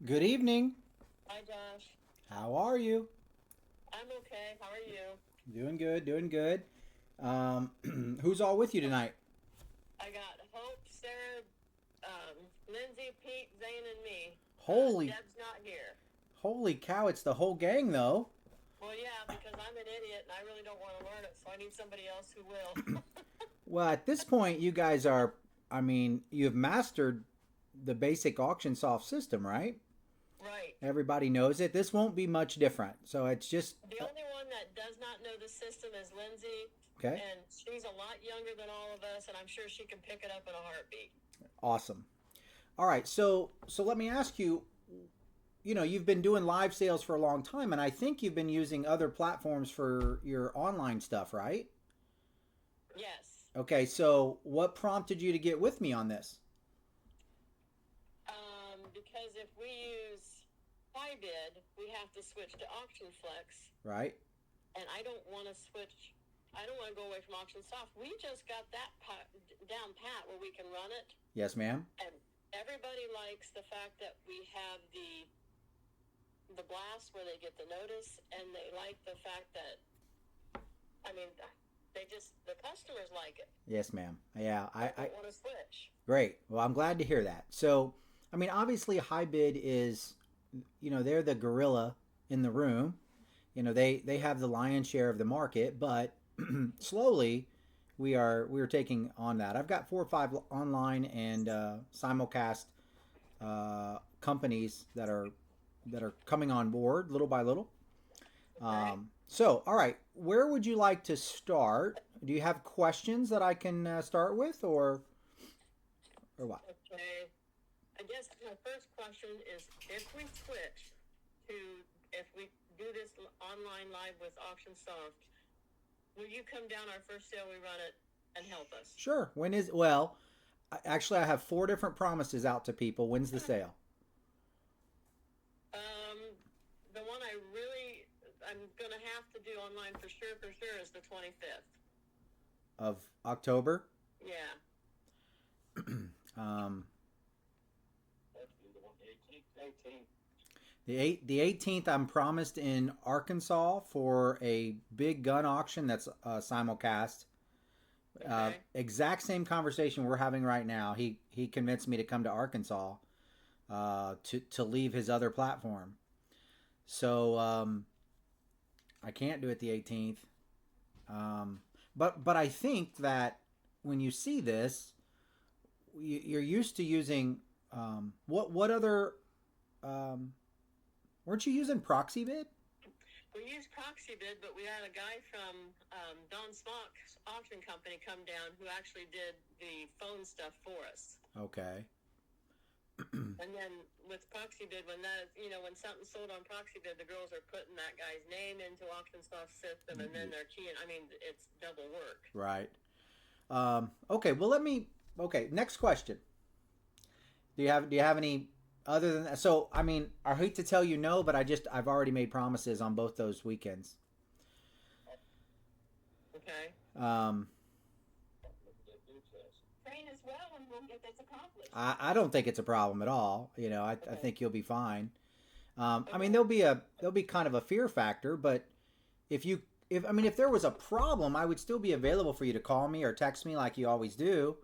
Good evening. Hi, Josh. How are you? I'm okay. How are you? Doing good, doing good. Who's all with you tonight? I got Hope, Sarah, Lindsay, Pete, Zane, and me. Holy, Deb's not here. holy cow! It's the whole gang, though. Well, yeah, because I'm an idiot and I really don't want to learn it, so I need somebody else who will. Well, at this point, you guys are. I mean, you've mastered the basic Auctionsoft system, right? Right. Everybody knows it. This won't be much different. So it's just The only one that does not know the system is Lindsay, okay. and she's a lot younger than all of us, and I'm sure she can pick it up in a heartbeat. Awesome. All right. So let me ask you. You know, you've been doing live sales for a long time, and I think you've been using other platforms for your online stuff, right? Yes. Okay, so what prompted you to get with me on this? Because if we use Bid, we have to switch to AuctionFlex. Right? And I don't want to switch. I don't want to go away from Auctionsoft. We just got that down pat where we can run it, Yes, ma'am. and everybody likes the fact that we have the blast where they get the notice, and they like the fact that I mean the customers like it. Yes, ma'am. Yeah, I I don't want to switch. great. Well, I'm glad to hear that. So, I mean, obviously, High Bid is, they're the gorilla in the room. They have the lion's share of the market, but slowly we are taking on that. I've got 4 or 5 online and simulcast companies that are coming on board little by little. Okay. So, all right, where would you like to start? Do you have questions that I can start with, or what? Okay. I guess my first question is if we switch to if we do this online live with Auctionsoft, will you come down our first sale we run it and help us? Sure. When is well? Actually, I have 4 different promises out to people. When's the sale? Um, the one I'm gonna have to do online for sure is the 25th. Of October. Yeah. Um, Eighteenth. the 18th, I'm promised in Arkansas for a big gun auction that's simulcast. Okay. Exact same conversation we're having right now. He convinced me to come to Arkansas to leave his other platform. So I can't do it the 18th. But I think that when you see this, you're used to using what other weren't you using proxy bid? We used proxy bid, but we had a guy from Don Smock's auction company come down who actually did the phone stuff for us. Okay. And then with proxy bid, when something's sold on proxy bid, the girls are putting that guy's name into Auctionsoft system, and then they're keying. I mean, it's double work. Right. Okay. Well, let me. Okay. Next question. Do you have any other than that? So I mean, I hate to tell you no, but I've already made promises on both those weekends. Okay. Um, Train as well, and we'll get this accomplished. I don't think it's a problem at all. I Okay. think you'll be fine. I mean, Okay. there'll be kind of a fear factor, but if you if there was a problem, I would still be available for you to call me or text me like you always do.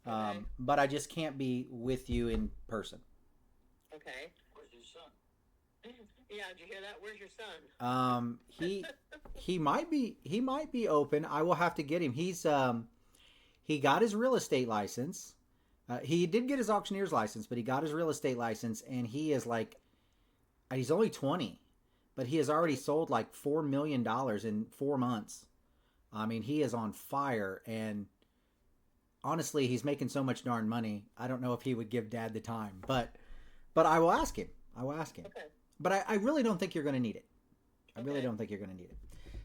Okay. But I just can't be with you in person. Okay. Where's your son? Yeah, did you hear that? Where's your son? He might be open. I will have to get him. He got his real estate license. He did get his auctioneer's license, but he got his real estate license, and he's only 20, but he has already sold like $4 million in 4 months. I mean, he is on fire, and honestly, he's making so much darn money. I don't know if he would give Dad the time, but I will ask him. I will ask him. Okay. But I really don't think you're going to need it. I really Okay. don't think you're going to need it.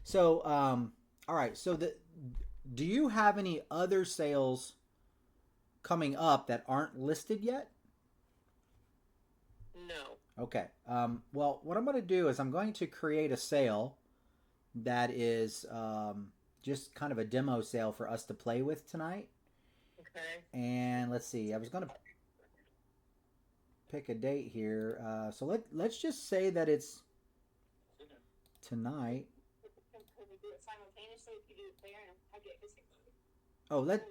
So, all right. So, do you have any other sales coming up that aren't listed yet? No. Okay. Well, what I'm going to do is I'm going to create a sale that is just kind of a demo sale for us to play with tonight. Okay. And let's see. I was going to pick a date here. So let's just say that it's tonight. Can we do it simultaneously if you do it there and I get his? Oh, let's.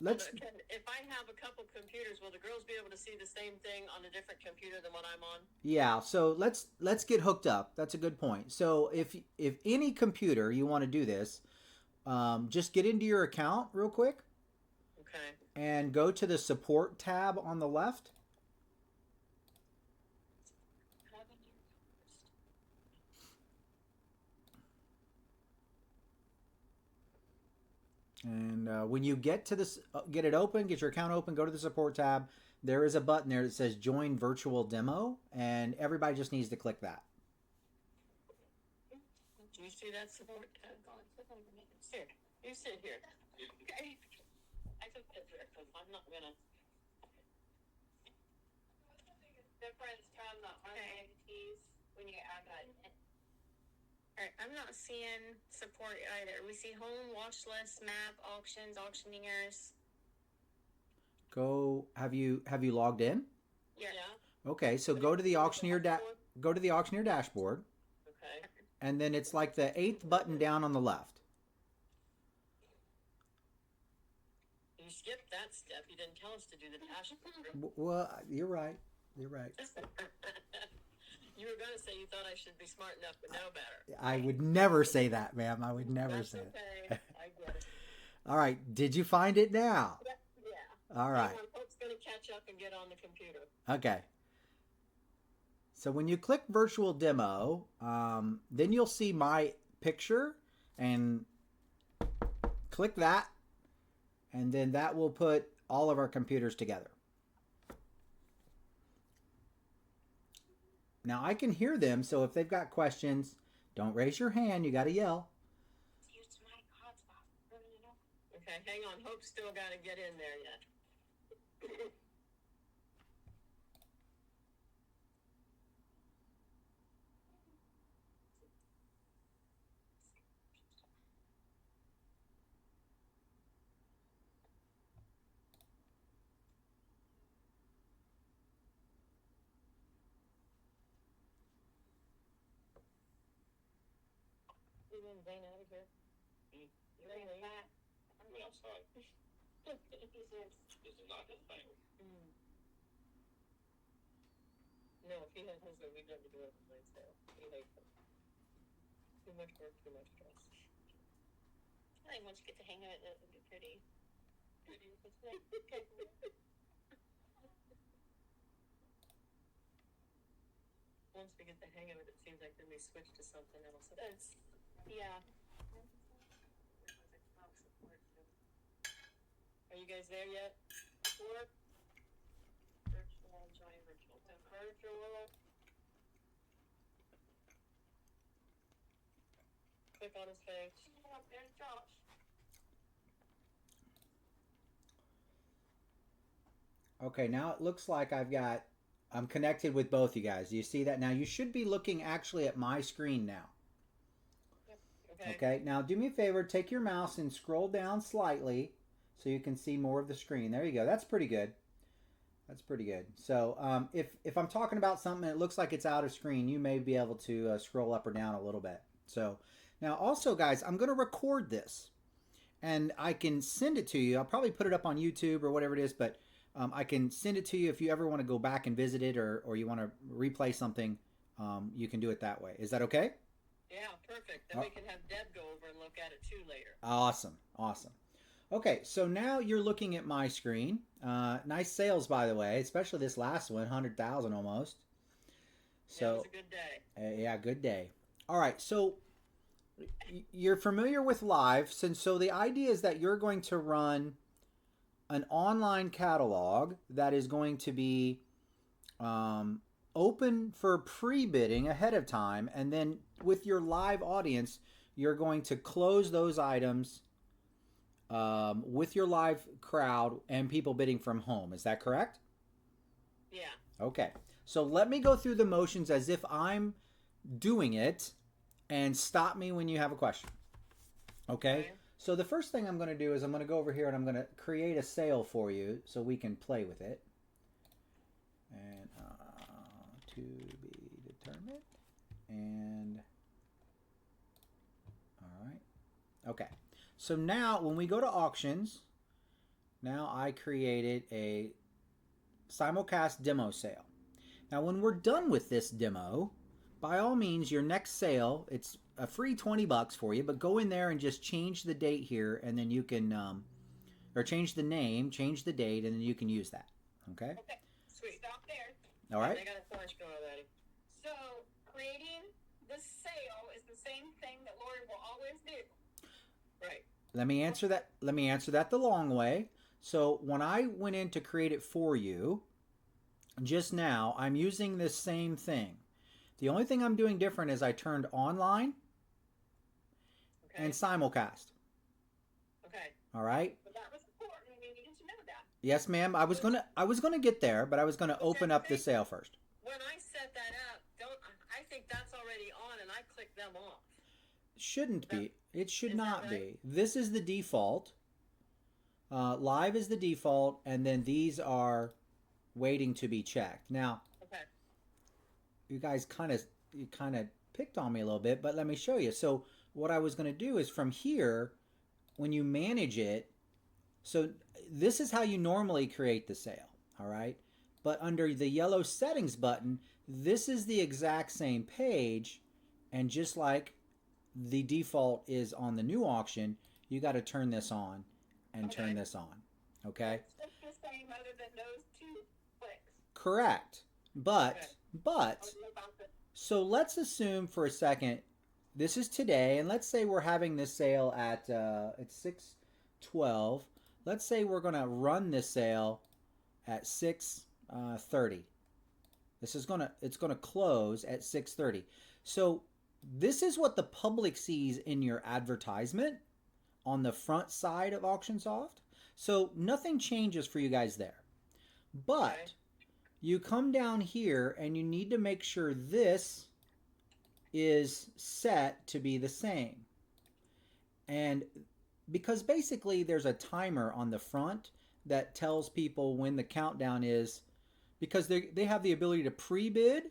If I have a couple computers, will the girls be able to see the same thing on a different computer than what I'm on? Yeah. So let's get hooked up. That's a good point. So if any computer you want to do this, just get into your account real quick. Okay. And go to the support tab on the left. And when you get to this, get it open, get your account open, go to the support tab. There is a button there that says join virtual demo, and everybody just needs to click that. Do you see that support tab? Here, you sit here. Okay. I took it there because I'm not gonna. Difference from the entities when you add that. All right, I'm not seeing support either. We see home, watch list, map, auctions, auctioneers. Go. Have you logged in? Yeah. Okay, so go to the auctioneer dashboard. Okay. And then it's like the 8th button down on the left. You skipped that step. You didn't tell us to do the dashboard. Well, you're right. You're right. You were going to say you thought I should be smart enough to know better. I would never say that, ma'am. I would never say it. it. I get it. All right. Did you find it now? Yeah. All right. Hope's going to catch up and get on the computer. Okay. So when you click virtual demo, then you'll see my picture and click that. And then that will put all of our computers together. Now I can hear them, so if they've got questions, don't raise your hand. You got to yell. Okay, hang on. Hope's still got to get in there yet. Zane out of here. Zane, I'm outside. This is not his thing. No, if he had his, we'd never do it with sale. He hates it. Too much work, too much stress. I think once you get the hang of it, it'll be pretty. Once we get the hang of it, it seems like then we switch to something else. Yeah. Are you guys there yet? Virtual, join virtual. Virtual. Click on his face. There's Josh. Okay, now it looks like I'm connected with both you guys. Do you see that? Now you should be looking actually at my screen now. Okay, now do me a favor, take your mouse and scroll down slightly so you can see more of the screen. There you go. That's pretty good. That's pretty good. So if I'm talking about something and it looks like it's out of screen, you may be able to scroll up or down a little bit. So now also, guys, I'm going to record this and I can send it to you. I'll probably put it up on YouTube or whatever it is, but I can send it to you if you ever want to go back and visit it or you want to replay something. You can do it that way. Is that okay? Yeah, perfect. Then we can have Deb go over and look at it too later. Awesome. Awesome. Okay, so now you're looking at my screen. Nice sales, by the way, especially this last one, 100,000 almost. So yeah, it was a good day. Yeah, good day. All right, so you're familiar with live. So the idea is that you're going to run an online catalog that is going to be open for pre-bidding ahead of time, and then with your live audience, you're going to close those items with your live crowd and people bidding from home. Is that correct? Yeah. Okay. So let me go through the motions as if I'm doing it and stop me when you have a question. Okay? So the first thing I'm going to do is I'm going to go over here and I'm going to create a sale for you so we can play with it. to be determined. And all right. Okay. So now when we go to auctions, now I created a simulcast demo sale. Now when we're done with this demo, by all means, your next sale, it's a free $20 for you, but go in there and just change the date here, and then you can, or change the name, change the date, and then you can use that. Okay? Okay, sweet. Stop there. All right. I got a question already. So, creating the sale is the same thing that Lori will always do. Right. Let me answer that. Let me answer that the long way. So when I went in to create it for you, just now, I'm using this same thing. The only thing I'm doing different is I turned online and simulcast. Okay. All right. But that was important. We needed to know that. Yes, ma'am. I was gonna get there, but I was gonna open up the sale first. When I set that up, I think that's already on, and I clicked them off. Shouldn't be. It should not right? be. This is the default. Live is the default, and then these are waiting to be checked. Now, okay. You guys kind of picked on me a little bit, but let me show you. So what I was going to do is from here, when you manage it, so this is how you normally create the sale, all right? But under the yellow settings button, this is the exact same page, and just like the default is on the new auction, you got to turn this on and turn this on, okay? It's the same other than those two clicks. Correct. But so let's assume for a second this is today, and let's say we're having this sale at it's 6:12. Let's say we're going to run this sale at 6:30. It's going to close at 6:30. So this is what the public sees in your advertisement on the front side of Auctionsoft. So nothing changes for you guys there. But you come down here and you need to make sure this is set to be the same. And because basically there's a timer on the front that tells people when the countdown is, because they have the ability to pre-bid.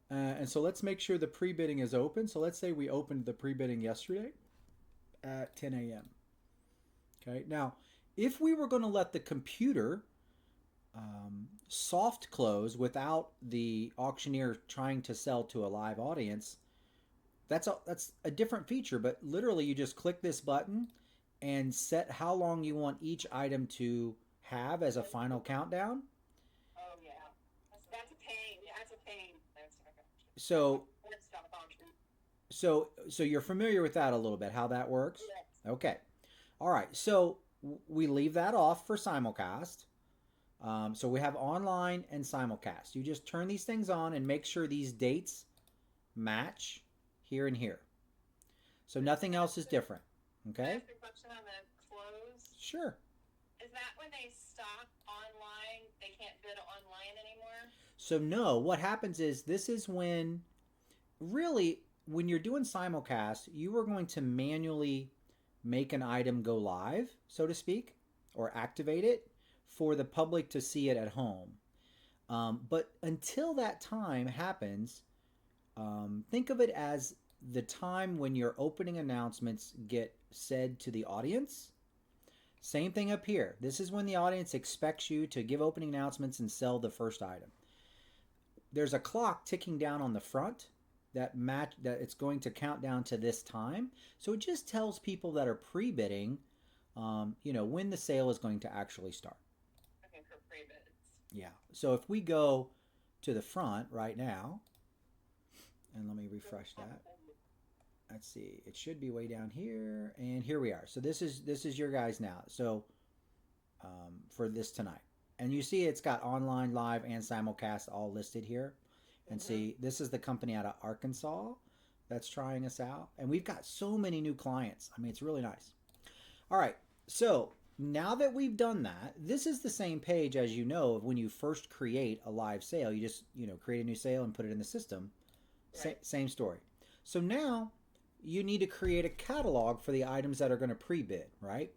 And so let's make sure the pre-bidding is open. So let's say we opened the pre-bidding yesterday at 10 a.m. Okay, now if we were going to let the computer soft close without the auctioneer trying to sell to a live audience, that's a different feature. But literally you just click this button and set how long you want each item to have as a final countdown. Oh yeah, that's a pain. That's a pain. So you're familiar with that a little bit, how that works? Yes. Okay. All right. So we leave that off for simulcast. So we have online and simulcast. You just turn these things on and make sure these dates match here and here. So nothing else is different. Okay? Can I ask a question on the close? Sure. Is that when they stop online, they can't bid online anymore? So no, what happens is this is when, really, when you're doing simulcast, you are going to manually make an item go live, so to speak, or activate it for the public to see it at home. But until that time happens, think of it as the time when your opening announcements get said to the audience. Same thing up here. This is when the audience expects you to give opening announcements and sell the first item. There's a clock ticking down on the front that it's going to count down to this time. So it just tells people that are pre-bidding, when the sale is going to actually start. Okay, for pre-bids. Yeah. So if we go to the front right now, and let me refresh that. Let's see. It should be way down here, and here we are. So this is your guys now. So for this tonight, and you see it's got online, live, and simulcast all listed here. And see, this is the company out of Arkansas that's trying us out, and we've got so many new clients. I mean, it's really nice. All right. So now that we've done that, this is the same page as of when you first create a live sale. You just create a new sale and put it in the system. Right. Same story. So now you need to create a catalog for the items that are going to pre-bid, right?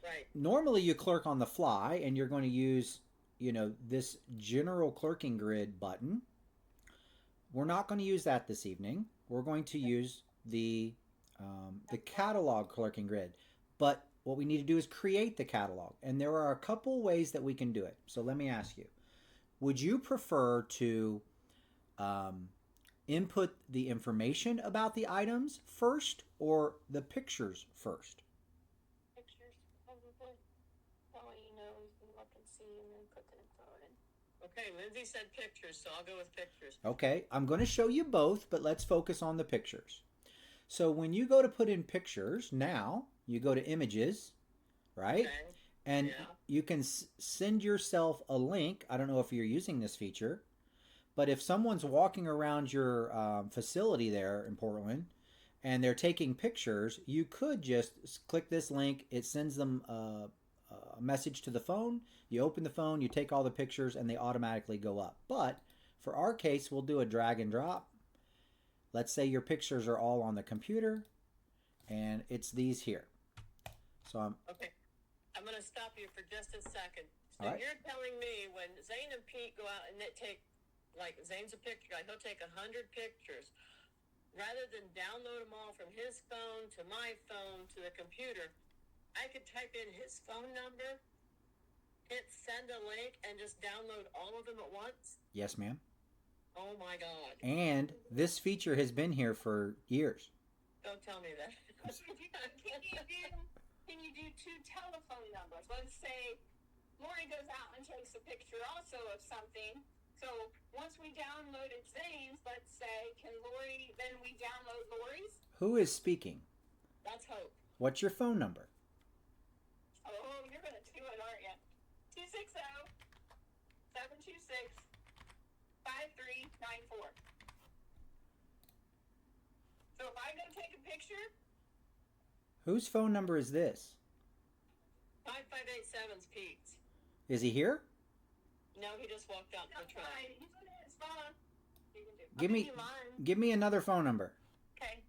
Right. Normally you clerk on the fly, and you're going to use, this general clerking grid button. we're not going to use that this evening. We're going to use the catalog clerking grid. But what we need to do is create the catalog. And there are a couple ways that we can do it. So let me ask you, would you prefer to um, input the information about the items first or the pictures first? Pictures, probably. That way you know you can look and see and then put the info in. Okay, Lindsay said pictures, so I'll go with pictures. Okay, I'm going to show you both, but let's focus on the pictures. So when you go to put in pictures, now you go to images, right? Okay. And Yeah. you can send yourself a link. I don't know if you're using this feature, but if someone's walking around your facility there in Portland and they're taking pictures, you could just click this link. It sends them a message to the phone. You open the phone, you take all the pictures, and they automatically go up. But for our case, we'll do a drag and drop. Let's say your pictures are all on the computer, and it's these here. So Okay. I'm going to stop you for just a second. So All right. you're telling me when Zane and Pete go out and they take, like Zane's a picture guy, he'll take 100 pictures. Rather than download them all from his phone to my phone to the computer, I could type in his phone number, hit send a link, and just download all of them at once? yes, ma'am. Oh my God. And this feature has been here for years. Don't tell me that. Can you do two telephone numbers? Let's say Lori goes out and takes a picture also of something. So once we downloaded Zane's, let's say, can Lori, then we download Lori's? Who is speaking? That's hope. What's your phone number? Oh, you're going to do it, aren't you? 260-726-5394. So if I go take a picture, Whose phone number is this? 5587's Pete's. Is he here? No, he just walked out that's the truck. fine. He's on his phone. You can do it. Give I'll me- give you mine. Give me another phone number. Okay,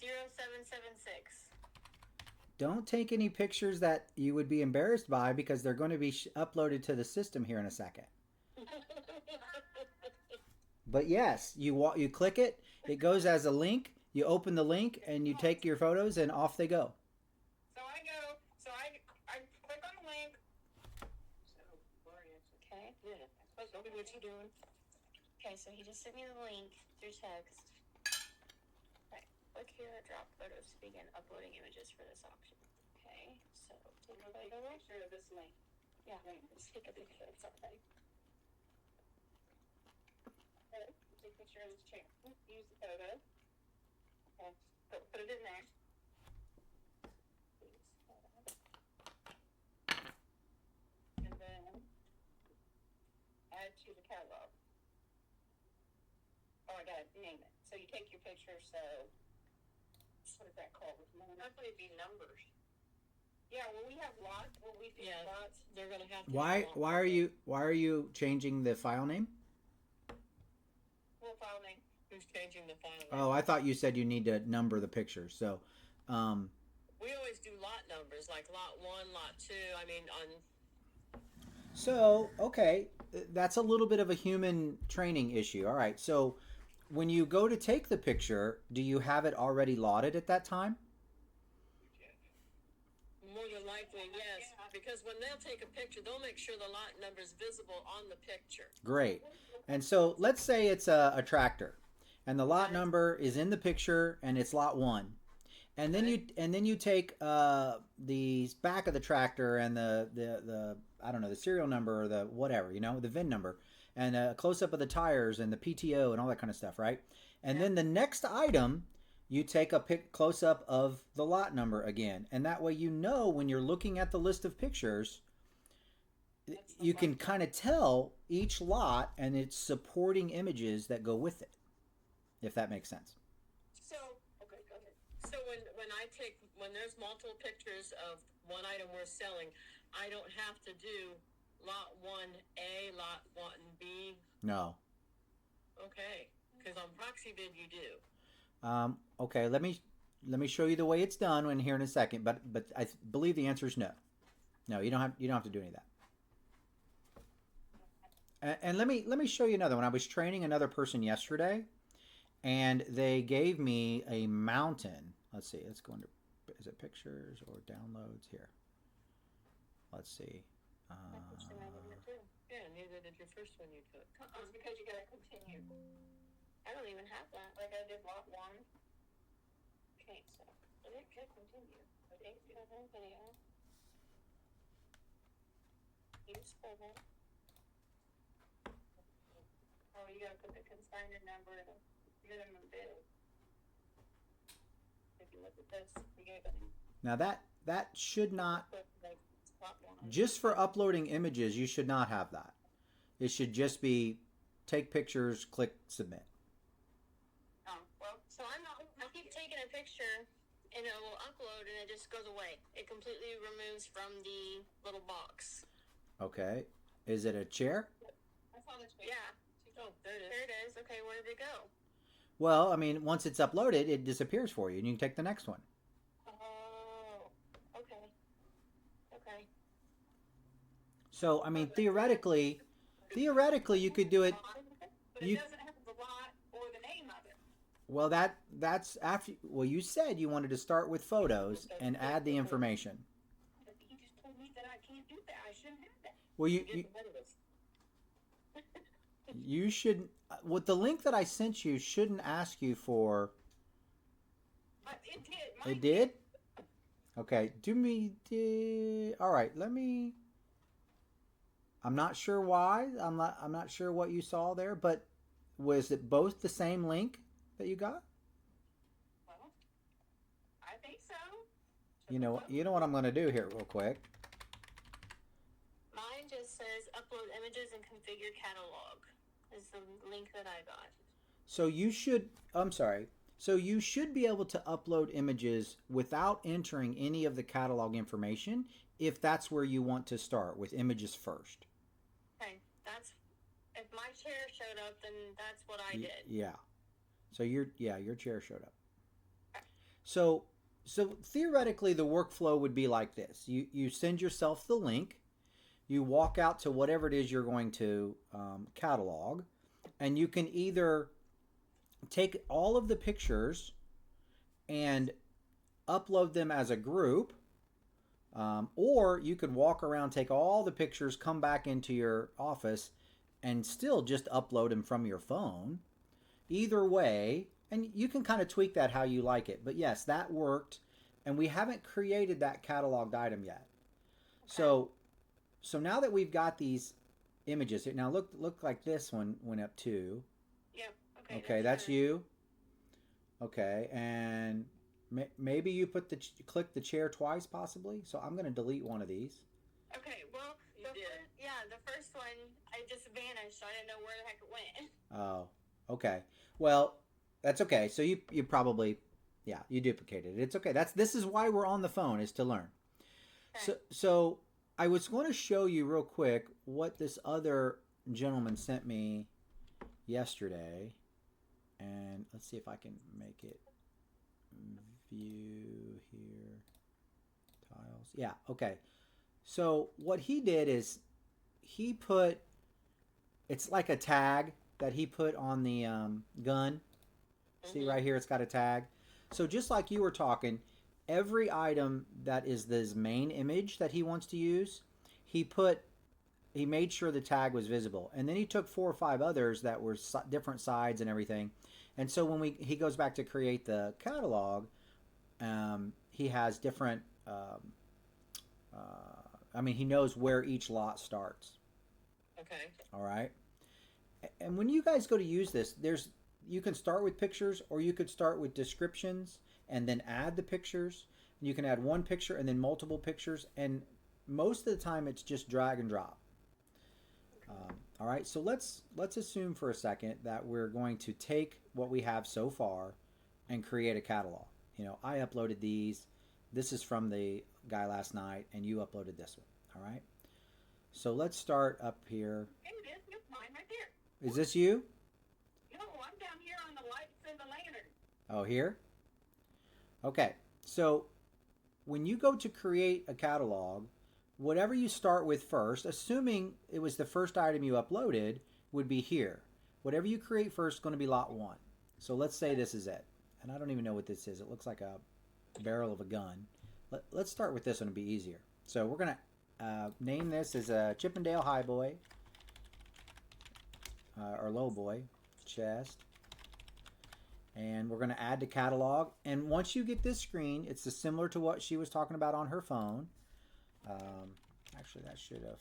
260-703-0776. Don't take any pictures that you would be embarrassed by because they're going to be uploaded to the system here in a second. But yes, you click it, it goes as a link, you open the link and you take your photos and off they go. I click on the link. So, okay. Yeah. Tell me what you doing. Okay, so he just sent me the link through text. Right, click here, drop photos to begin uploading images for this auction. Okay, so take a photo. Picture of this link. Yeah, just take a picture of something. Okay, take a picture of this chair. Use the photo. Okay, put it in there. And then add to the catalog. Oh, I gotta name it. So you take your picture, so what is that called? Hopefully it'd be numbers. Yeah, well we have lots. Well we do Yeah. lots. They're going to have to. Why are you changing the file name? We'll file name. Who's changing the file? Oh, I thought you said you need to number the pictures. So, We always do lot numbers, like lot 1, lot 2. I mean, okay, that's a little bit of a human training issue. All right, so when you go to take the picture, do you have it already lotted at that time? more than likely, yes. Because when they'll take a picture, they'll make sure the lot number is visible on the picture. Great. And so let's say it's a tractor, and the lot number is in the picture, and it's lot 1. And then you take the back of the tractor and the I don't know, the serial number or the whatever, the VIN number, and a close up of the tires and the PTO and all that kind of stuff, right? And then the next item, you take a close up of the lot number again, and that way when you're looking at the list of pictures, you can kind of tell each lot and its supporting images that go with it, if that makes sense. So, okay, go ahead. So when there's multiple pictures of one item we're selling, I don't have to do lot 1A, lot 1B. No. Okay, because on ProxyVid you do. Okay, let me show you the way it's done here in a second, but I believe the answer is no. No, you don't have to do any of that. And let me show you another one. I was training another person yesterday, and they gave me a mountain. Let's see. Let's go into, is it pictures or downloads here? Let's see. Yeah, neither did your first one you took. It's because you gotta continue. I don't even have that. Like I did lot one. Okay, so it could continue. But it's got a video. Use photo. Oh, you gotta put the consignment number and minimum bid. If you look at this, we gave it. Now that should not, Like lot one. just for uploading images, you should not have that. It should just be take pictures, click submit. Oh, well, So I keep taking a picture and it will upload and it just goes away. It completely removes from the little box. Okay. Is it a chair? I saw this. Yeah. Oh, there it is. There it is. Okay, where did it go? Well, I mean, once it's uploaded, it disappears for you, and you can take the next one. Oh, okay. Okay. So, I mean, theoretically, you could do it. But You it doesn't have the lot or the name of it. well, that's after. Well, you said you wanted to start with photos and add the information. But he just told me that I can't do that. I shouldn't have that. Well, you should. What the link that I sent you shouldn't ask you for. But it did. It did. Okay. All right. Let me. I'm not sure why. I'm not sure what you saw there, but was it both the same link that you got? Well, I think so. You know what I'm going to do here real quick. Mine just says upload images and configure catalog is the link that I got. So you should be able to upload images without entering any of the catalog information if that's where you want to start with images first. Okay, if my chair showed up, then that's what I did. Yeah. So your chair showed up. So theoretically the workflow would be like this. You send yourself the link, you walk out to whatever it is you're going to catalog, and you can either take all of the pictures and upload them as a group, or you could walk around, take all the pictures, come back into your office, and still just upload them from your phone. Either way, and you can kind of tweak that how you like it. But yes, that worked, and we haven't created that cataloged item yet. Okay. So now that we've got these images, now look like this one went up too. Yep. Okay. Okay, that's you. Okay, and maybe you click the chair twice possibly. So I'm going to delete one of these. Okay. Well, the first one I just vanished. So I didn't know where the heck it went. Oh, okay. Well, that's okay. So you probably, you duplicated it. It's okay. This is why we're on the phone, is to learn. Okay. So I was going to show you real quick what this other gentleman sent me yesterday, and let's see if I can make it view here. Tiles. Yeah. Okay. So what he did is he put, it's like a tag that he put on the gun. See right here, it's got a tag. So just like you were talking, every item that is this main image that he wants to use, he made sure the tag was visible. And then he took 4 or 5 others that were different sides and everything. And so when he goes back to create the catalog, he has different, he knows where each lot starts. Okay. All right. And when you guys go to use this, you can start with pictures, or you could start with descriptions and then add the pictures. And you can add one picture and then multiple pictures, and most of the time it's just drag and drop. All right, so let's assume for a second that we're going to take what we have so far and create a catalog. I uploaded these. This is from the guy last night, and you uploaded this one. All right. So let's start up here. There it is. It's mine right there. Is this you? No, I'm down here on the lights and the lantern. Oh, here? Okay. So when you go to create a catalog, whatever you start with first, assuming it was the first item you uploaded, would be here. Whatever you create first is going to be lot 1. So let's say this is it. And I don't even know what this is. It looks like a barrel of a gun. Let's start with this one to be easier. So we're going to name this as a Chippendale High Boy or Low Boy chest. And we're going to add to catalog. And once you get this screen, it's similar to what she was talking about on her phone. Actually, that should have.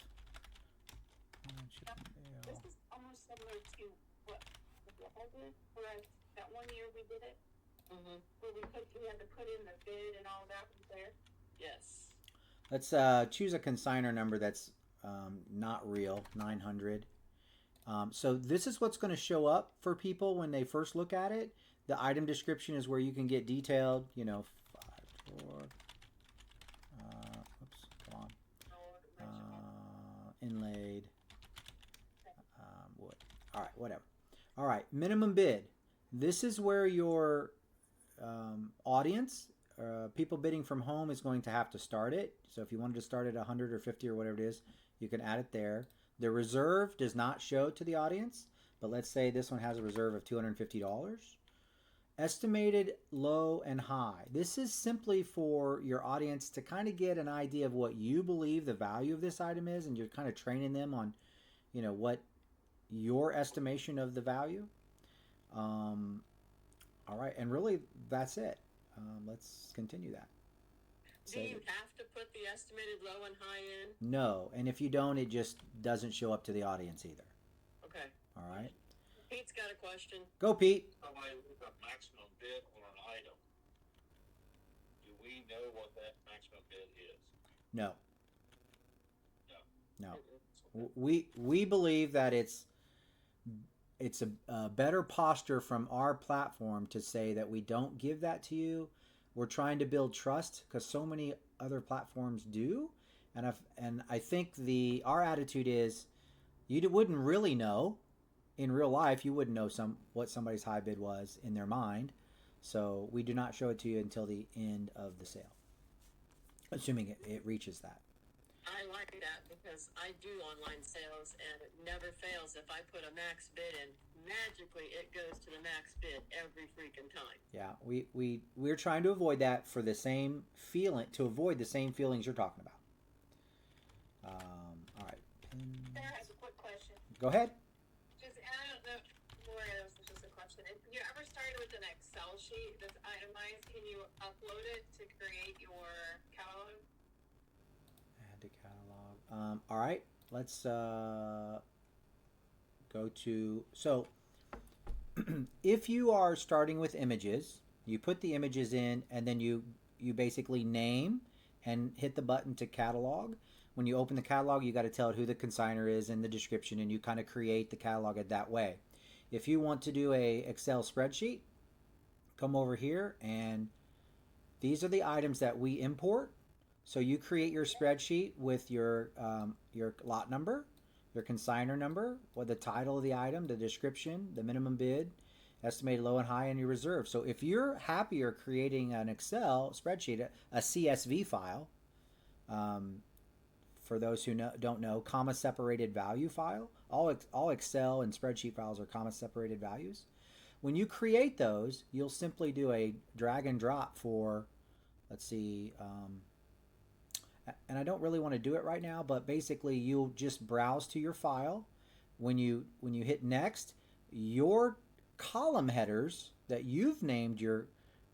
This is almost similar to what the Hybrid, where that one year we did it, where we had to put in the bid and all that was there. Yes. Let's choose a consignor number that's not real, 900. So this is what's going to show up for people when they first look at it. The item description is where you can get detailed, 5, 4. Oops, come on. Inlaid. Wood. All right, whatever. All right, minimum bid. This is where your audience, people bidding from home, is going to have to start it. So if you wanted to start at 100 or 50 or whatever it is, you can add it there. The reserve does not show to the audience, but let's say this one has a reserve of $250. Estimated low and high. This is simply for your audience to kind of get an idea of what you believe the value of this item is, and you're kind of training them on, what your estimation of the value. All right, and really that's it. Let's continue that. Do you have to put the estimated low and high in? No, and if you don't, it just doesn't show up to the audience either. Okay. All right. Pete's got a question. Go, Pete. How about a maximum bid on an item? Do we know what that maximum bid is? No. No. No. We believe that it's a better posture from our platform to say that we don't give that to you. We're trying to build trust because so many other platforms do, and I think our attitude is you wouldn't really know in real life. You wouldn't know what somebody's high bid was in their mind, so we do not show it to you until the end of the sale, assuming it reaches that. I like that because I do online sales and it never fails. If I put a max bid in, magically it goes to the max bid every freaking time. Yeah, we're trying to avoid that for the same feeling, to avoid the same feelings you're talking about. All right. Sarah has a quick question. Go ahead. I don't know, Laura, this is just a question. If you ever started with an Excel sheet that's itemized, can you upload it to create your catalog? Add to catalog. All right, let's go to, so if you are starting with images, you put the images in and then you basically name and hit the button to catalog. When you open the catalog, you got to tell it who the consignor is and the description, and you kind of create the catalog in that way. If you want to do a Excel spreadsheet, come over here, and these are the items that we import. So you create your spreadsheet with your lot number, your consignor number, what the title of the item, the description, the minimum bid, estimated low and high, and your reserve. So if you're happier creating an Excel spreadsheet, a CSV file, for those who don't know, comma separated value file. All Excel and spreadsheet files are comma separated values. When you create those, you'll simply do a drag and drop for, let's see, and I don't really want to do it right now, but basically you'll just browse to your file. When you hit next, your column headers that you've named your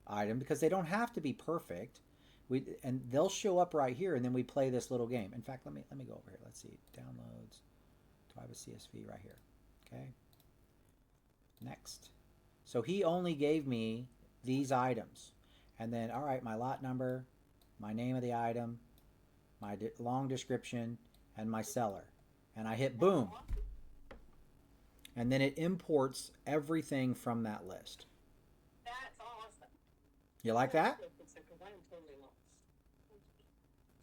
item, because they don't have to be perfect, and they'll show up right here, and then we play this little game. In fact, let me go over here. Let's see, downloads. Do I have a CSV right here? Okay. Next. So he only gave me these items, and then all right, my lot number, my name of the item, my long description, and my seller, and I hit boom, and then it imports everything from that list. That's awesome. You like that?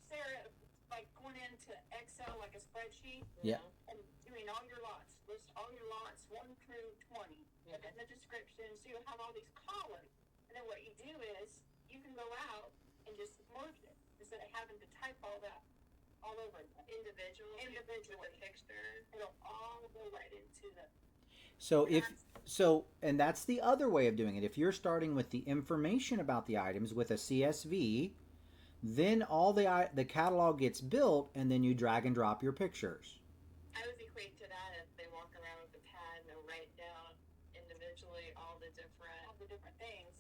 Sarah, like going into Excel like a spreadsheet. Yeah. And doing all your lots, list all your lots 1 through 20, and then the description. So you have all these columns, and then what you do is you can go out and just merge it instead of having to type all that all over individually with the picture. It'll all go right into the. And that's the other way of doing it. If you're starting with the information about the items with a CSV, then all the catalog gets built, and then you drag and drop your pictures. I would equate to that if they walk around with a pad and they'll write down individually all the different things.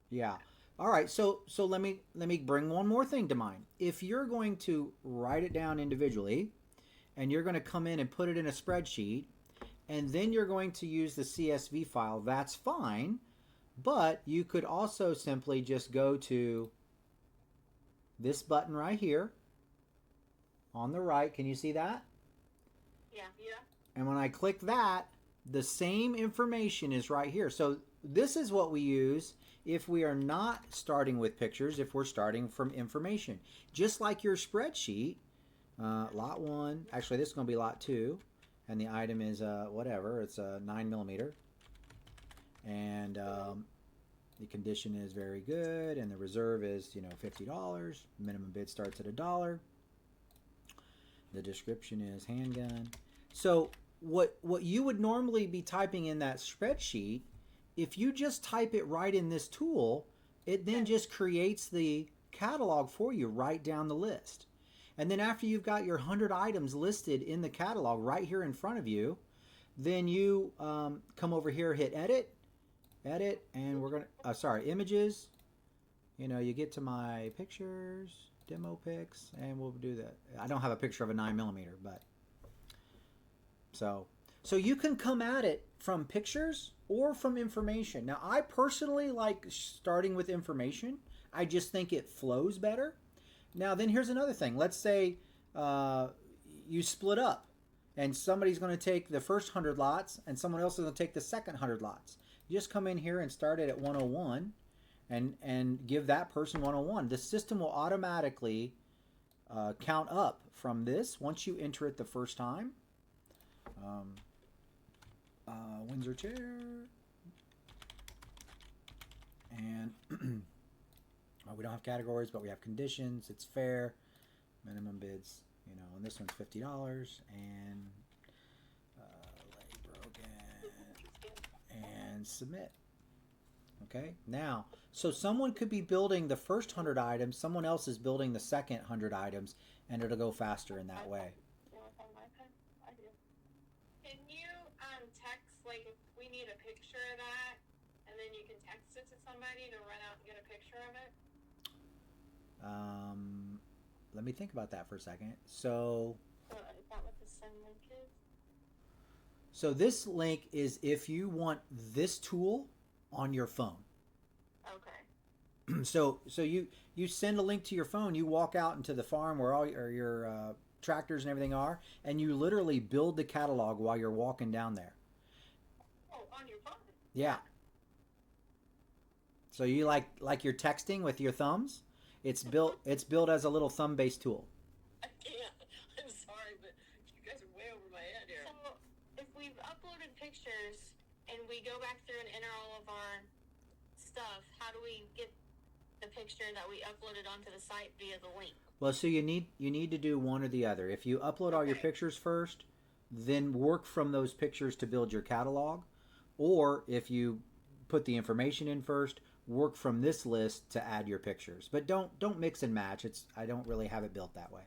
Yeah. All right. So let me bring one more thing to mind. If you're going to write it down individually, and you're going to come in and put it in a spreadsheet, and then you're going to use the CSV file, that's fine. But you could also simply just go to this button right here on the right. Can you see that? Yeah. And when I click that, the same information is right here. So this is what we use if we are not starting with pictures, if we're starting from information. Just like your spreadsheet, lot 1, actually this is going to be lot 2, and the item is whatever, it's a 9mm, and the condition is very good, and the reserve is $50. Minimum bid starts at $1. The description is handgun. So what you would normally be typing in that spreadsheet, if you just type it right in this tool, it then just creates the catalog for you right down the list. And then after you've got your 100 items listed in the catalog right here in front of you, then you come over here, hit edit, and we're gonna images. You get to my pictures, demo pics, and we'll do that. I don't have a picture of a 9mm, but so you can come at it from pictures or from information. Now, I personally like starting with information. I just think it flows better. Now, then here's another thing. Let's say you split up, and somebody's going to take the first 100 lots, and someone else is going to take the second 100 lots. You just come in here and start it at 101, and give that person 101. The system will automatically count up from this once you enter it the first time. Windsor chair, and we don't have categories, but we have conditions. It's fair. Minimum bids, and this one's $50, and leg broken, and submit. Okay, now, so someone could be building the first 100 items, someone else is building the second 100 items, and it'll go faster in that way. Can you text, like, if we need a picture of that, and then you can text it to somebody to run out and get a picture of it? Let me think about that for a second. So Is that what the send link is? So this link is if you want this tool on your phone. Okay. So you send a link to your phone. You walk out into the farm where all your tractors and everything are, and you literally build the catalog while you're walking down there. Oh, on your phone? Yeah. So you like you're texting with your thumbs. It's built as a little thumb-based tool. I can't. I'm sorry, but you guys are way over my head here. So, if we've uploaded pictures and we go back through and enter all of our stuff, how do we get the picture that we uploaded onto the site via the link? Well, so you need to do one or the other. If you upload all your pictures first, then work from those pictures to build your catalog, or if you put the information in first, work from this list to add your pictures. But don't mix and match. I don't really have it built that way.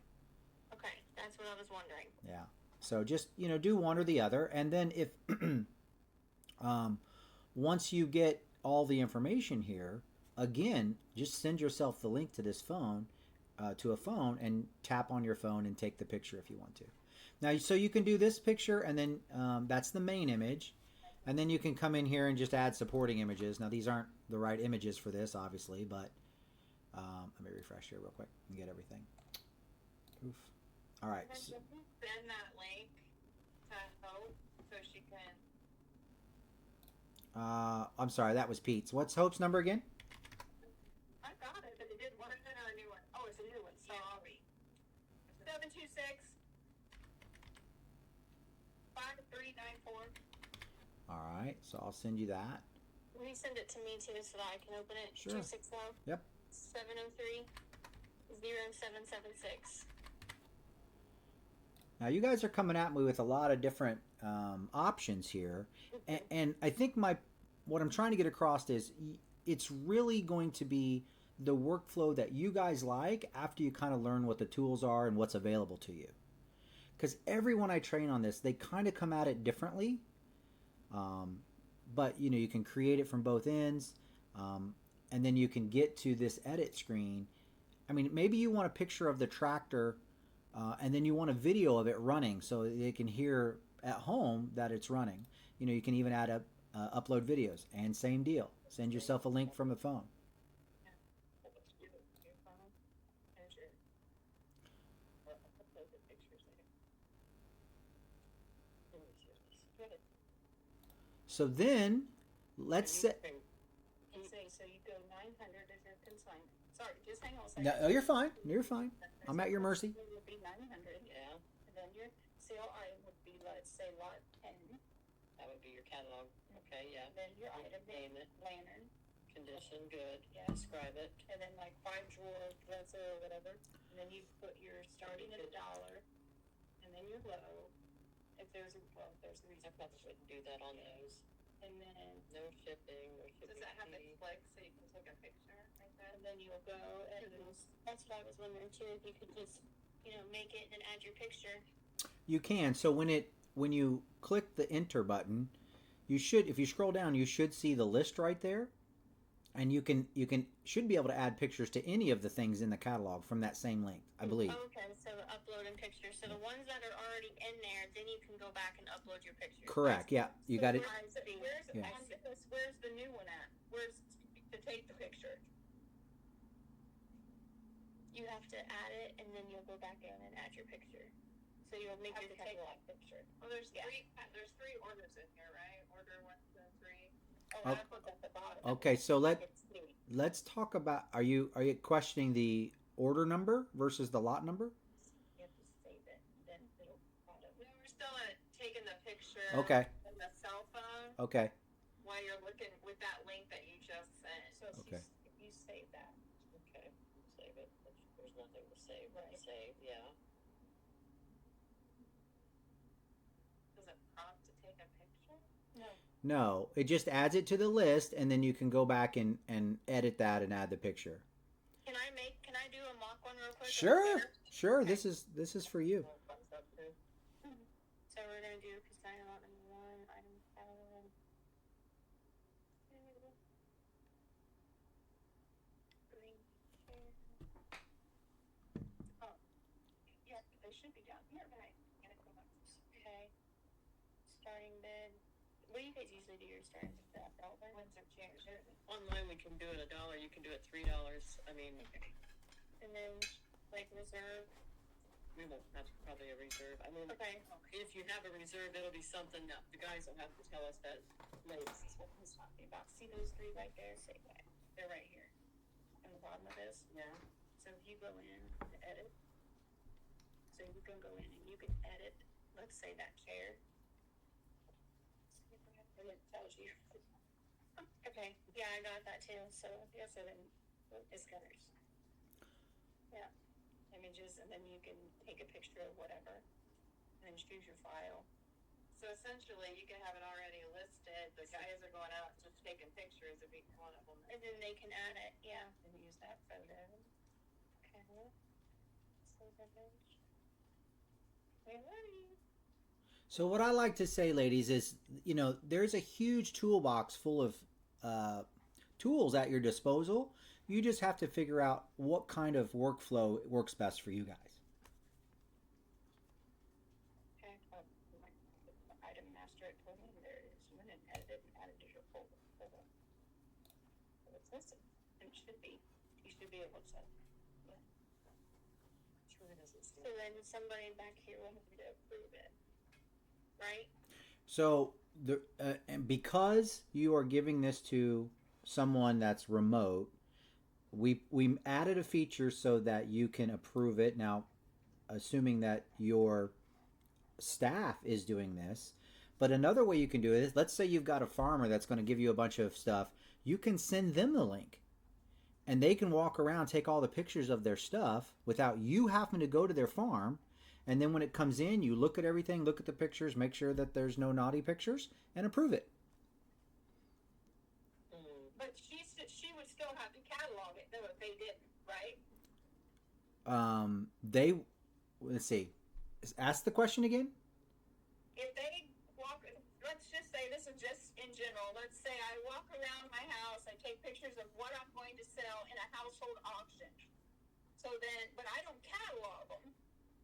Okay, that's what I was wondering. Yeah. So just do one or the other, and then if once you get all the information here, again, just send yourself the link to this phone, to a phone, and tap on your phone and take the picture if you want to. Now, so you can do this picture, and then that's the main image. And then you can come in here and just add supporting images. Now, these aren't the right images for this, obviously, but let me refresh here real quick and get everything. Oof. All right. Can you send that link to Hope so she can... I'm sorry, that was Pete's. What's Hope's number again? I got it, but it didn't work. Or a new one. Oh, it's a new one. Sorry. 726 5394. All right, so I'll send you that. Will you send it to me too so that I can open it? Sure. 260 Yep. 703 0776. Now you guys are coming at me with a lot of different options here, and I think what I'm trying to get across is it's really going to be the workflow that you guys like after you kind of learn what the tools are and what's available to you. Because everyone I train on this, they kind of come at it differently. But you can create it from both ends, and then you can get to this edit screen. I mean, maybe you want a picture of the tractor, and then you want a video of it running so they can hear at home that it's running. You can even add up upload videos, and same deal. Send yourself a link from the phone. So then, let's say. So you go 900 as your consignment. Sorry, just hang on a second. No, you're fine. You're fine. I'm at your mercy. It would be 900. Yeah, And then your sale item would be, let's say, lot 10. that would be your catalog. Okay, yeah. And then your item Name it. lantern. Condition, good. Yeah. Describe it. And then like 5-drawer dresser or whatever. And then you put your starting at $1. And then your low. If there's a reason. I probably wouldn't do that on those. And then No shipping, no shipping. does that have the fee. click so you can take a picture like that? And then you'll go and That's what I was wondering too. If you could just, make it and add your picture. You can. So when you click the enter button, if you scroll down, you should see the list right there, and you should be able to add pictures to any of the things in the catalog from that same link, I believe. Okay, so uploading pictures. So the ones that are already in there, then you can go back and upload your pictures. Correct. Yeah, you got it. Yeah. Where's the new one at? Where's to take the picture? You have to add it, and then you'll go back in and add your picture. So you'll make your catalog picture. Well, there's Yeah. three orders in here, right? Order 1, 2, 3. Oh. I put that at the bottom. Okay, so It's me. let's talk about. Are you questioning the order number versus the lot number? You have to save it, then it'll auto. We're still at taking the picture. Okay. On the cell phone Okay. while you're looking with that link that you just sent. So Okay. if you save that, Okay, save it. There's nothing to save. Right. Save, yeah. Does it prompt to take a picture? No, it just adds it to the list, and then you can go back and edit that and add the picture. can I do a mock one real quick? Sure. This is for you. So we're gonna do consignment lot number 1, item catalog. Green share. Oh, yeah, they should be down here, right? Okay. Starting bid. What do you guys usually do your starting bid at? Windsor chairs. Online we can do it $1. You can do it $3. I mean, And then like reserve. we won't have probably a reserve. I mean, Okay. if you have a reserve, it'll be something that the guys will have to tell us that later. This is what he's talking about. See those 3 right there? Say that. They're right here. On the bottom of this. Yeah. So if you go in to edit, so you can go in and you can edit, let's say that chair. And it tells you. Okay, yeah, I got that too. So then it's gutters. Yeah, images, and then you can take a picture of whatever, and then choose your file. So essentially, you can have it already listed. The guys are going out just taking pictures of each one of them. And then they can add it, yeah, and use that photo. Okay. Save image. Alrighty. So what I like to say, ladies, is there's a huge toolbox full of tools at your disposal. You just have to figure out what kind of workflow works best for you guys. Okay. Item master at total, and there it is. You went and edited and added to your folder. So it's listed. It should be. You should be able to. Yeah. Sure it doesn't So then somebody back here will have to approve it, right? So and because you are giving this to someone that's remote, we added a feature so that you can approve it. Now, assuming that your staff is doing this, but another way you can do it is, let's say you've got a farmer that's going to give you a bunch of stuff. You can send them the link, and they can walk around, take all the pictures of their stuff without you having to go to their farm, And then when it comes in, you look at everything, look at the pictures, make sure that there's no naughty pictures, and approve it. But she would still have to catalog it though if they didn't, right? Let's see. Ask the question again. If they walk, let's just say this is just in general. Let's say I walk around my house, I take pictures of what I'm going to sell in a household auction. So then, but I don't catalog them.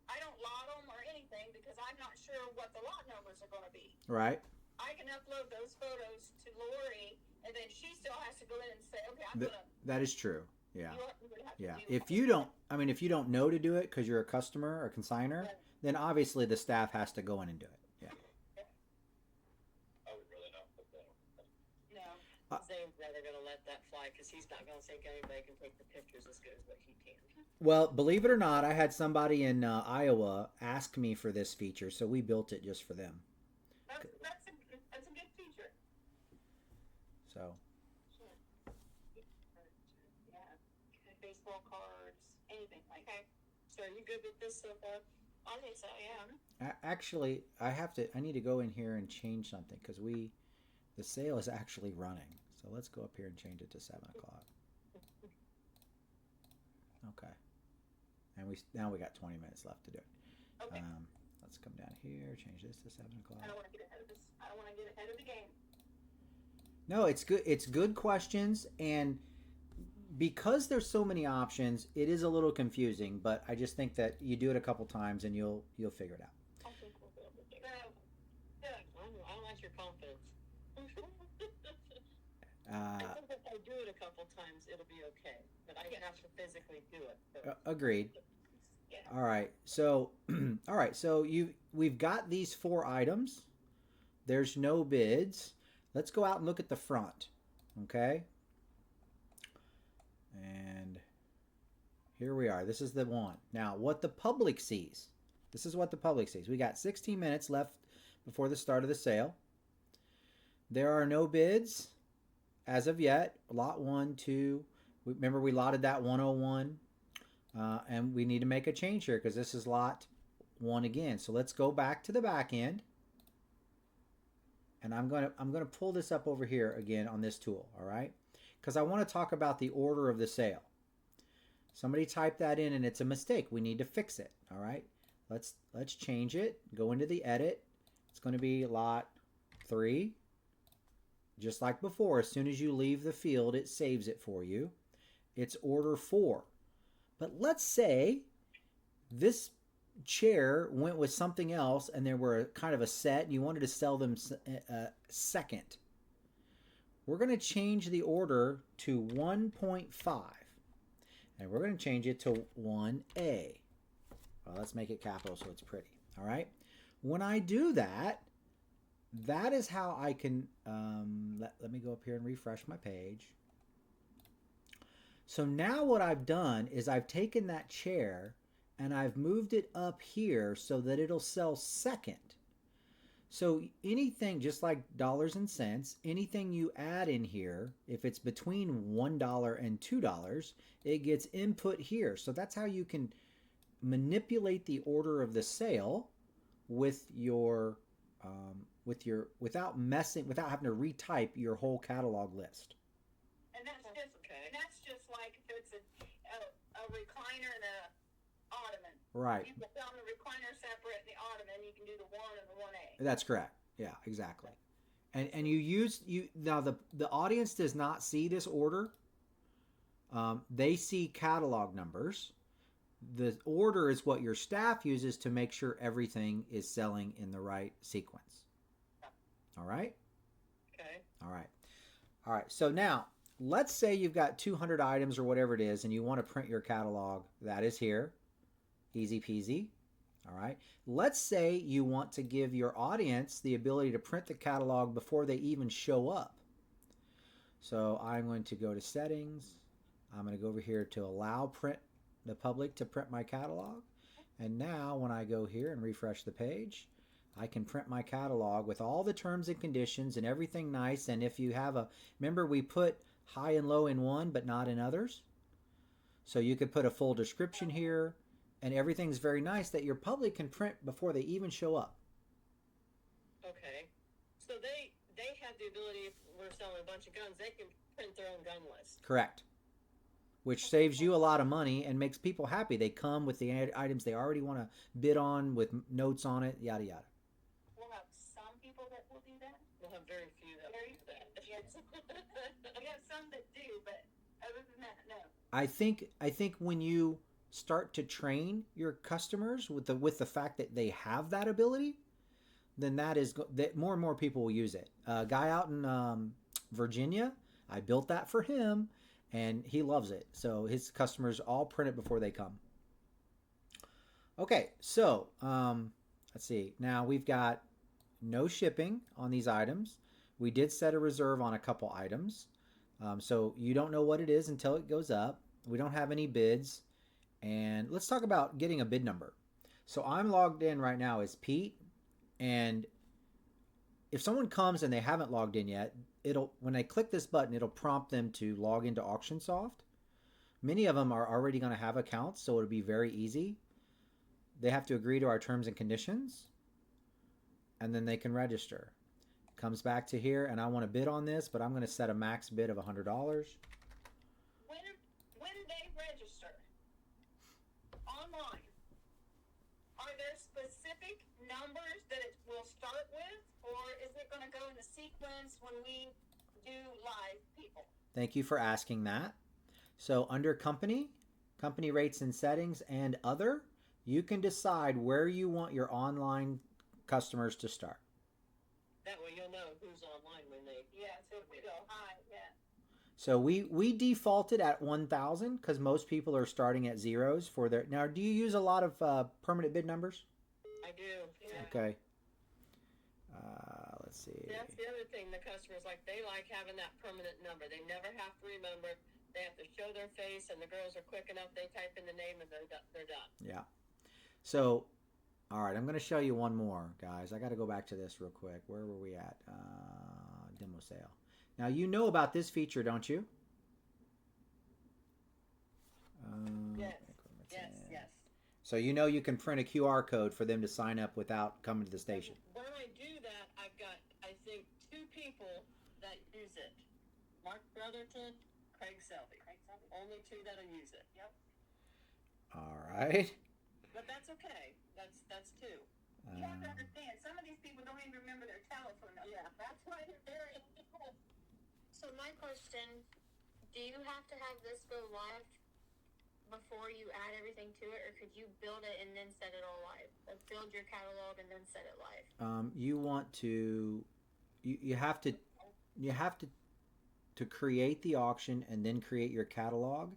I don't lot them or anything because I'm not sure what the lot numbers are going to be. Right. I can upload those photos to Lori, and then she still has to go in and say, okay, I'm going to. That is true. Yeah. Yeah. If you don't know to do it because you're a customer or consigner, then obviously the staff has to go in and do it. Yeah. I would really not put that on. No. Zane's rather going to let that fly because he's not going to think anybody can take the pictures as good as what he can. Well, believe it or not, I had somebody in Iowa ask me for this feature, so we built it just for them. That's a good feature. So. Yeah. Baseball cards, anything like that. So are you good with this so far? I think so, yeah. Actually, I need to go in here and change something because the sale is actually running. So let's go up here and change it to 7 o'clock. Okay. And now we got 20 minutes left to do it. Okay. Let's come down here, change this to 7 o'clock. I don't want to get ahead of this. I don't want to get ahead of the game. No, it's good. It's good questions, and because there's so many options, it is a little confusing. But I just think that you do it a couple times, and you'll figure it out. I think we'll be able to do it. Good. I don't like your confidence. Uh, I think if I do it a couple times, it'll be okay. But I have to physically do it. So. Agreed. Yeah. All right. So, we've got these 4 items. There's no bids. Let's go out and look at the front. Okay. And here we are. This is the one. Now, what the public sees. This is what the public sees. We got 16 minutes left before the start of the sale. There are no bids as of yet. Lot 1, 2. Remember, we lotted that 101. And we need to make a change here because this is lot 1 again. So let's go back to the back end. And I'm gonna pull this up over here again on this tool, all right? Because I want to talk about the order of the sale. Somebody typed that in and it's a mistake. We need to fix it, all right? Let's change it. Go into the edit. It's going to be lot 3. Just like before, as soon as you leave the field, it saves it for you. It's order 4. But let's say this chair went with something else and there were kind of a set and you wanted to sell them second. We're going to change the order to 1.5 and we're going to change it to 1A. Well, let's make it capital so it's pretty. All right. When I do that, that is how I can, let me go up here and refresh my page. So now what I've done is I've taken that chair and I've moved it up here so that it'll sell second. So anything, just like dollars and cents, anything you add in here, if it's between $1 and $2, it gets input here. So that's how you can manipulate the order of the sale without having to retype your whole catalog list. And that's just like if it's a recliner and a ottoman. Right. You can sell the recliner separate and the ottoman. You can do the 1 and the 1A. That's correct. Yeah, exactly. And now the audience does not see this order. They see catalog numbers. The order is what your staff uses to make sure everything is selling in the right sequence. All right? Okay. All right. All right. So now, let's say you've got 200 items or whatever it is, and you want to print your catalog. That is here. Easy peasy. All right. Let's say you want to give your audience the ability to print the catalog before they even show up. So I'm going to go to settings. I'm going to go over here to allow the public to print my catalog. And now when I go here and refresh the page, I can print my catalog with all the terms and conditions and everything nice. And if you have remember we put high and low in one, but not in others. So you could put a full description here. and everything's very nice that your public can print before they even show up. Okay. So they have the ability, if we're selling a bunch of guns, they can print their own gun list. Correct. Which saves you a lot of money and makes people happy. They come with the items they already want to bid on with notes on it, yada yada. We'll have some people that will do that. We'll have very few that will do that. Yes. We have some that do, but other than that, no. I think when you start to train your customers with the fact that they have that ability, then that more and more people will use it. A guy out in Virginia, I built that for him, and he loves it. So his customers all print it before they come. Okay, so let's see. Now we've got no shipping on these items. We did set a reserve on a couple items. So you don't know what it is until it goes up. We don't have any bids. And let's talk about getting a bid number. So I'm logged in right now as Pete. And if someone comes and they haven't logged in yet, when I click this button, it'll prompt them to log into Auctionsoft. Many of them are already going to have accounts, so it'll be very easy. They have to agree to our terms and conditions, and then they can register. Comes back to here, and I want to bid on this, but I'm going to set a max bid of $100. When they register online, are there specific numbers that it will start with, or is it going to go in the sequence when we do live people? Thank you for asking that. So under company rates and settings, and other, you can decide where you want your online customers to start. That way you'll know who's online when they... Yeah, so if we go high, yeah. So we defaulted at 1,000 because most people are starting at zeros for their... Now, do you use a lot of permanent bid numbers? I do. Yeah. Okay. Let's see. That's the other thing the customers like. They like having that permanent number. They never have to remember. They have to show their face, and the girls are quick enough. They type in the name, and they're done. Yeah. So, all right, I'm going to show you one more, guys. I got to go back to this real quick. Where were we at? Demo sale. Now, you know about this feature, don't you? Yes. So you know you can print a QR code for them to sign up without coming to the station. When I do that, I've got, I think, 2 people that use it. Mark Brotherton, Craig Selby. Only 2 that'll use it. Yep. All right. But that's okay. That's 2. You have to understand, some of these people don't even remember their telephone number. Yeah. That's why they're very cool. So my question, do you have to have this go live before you add everything to it, or could you build it and then set it all live? Like build your catalog and then set it live? You want to, you have to create the auction and then create your catalog.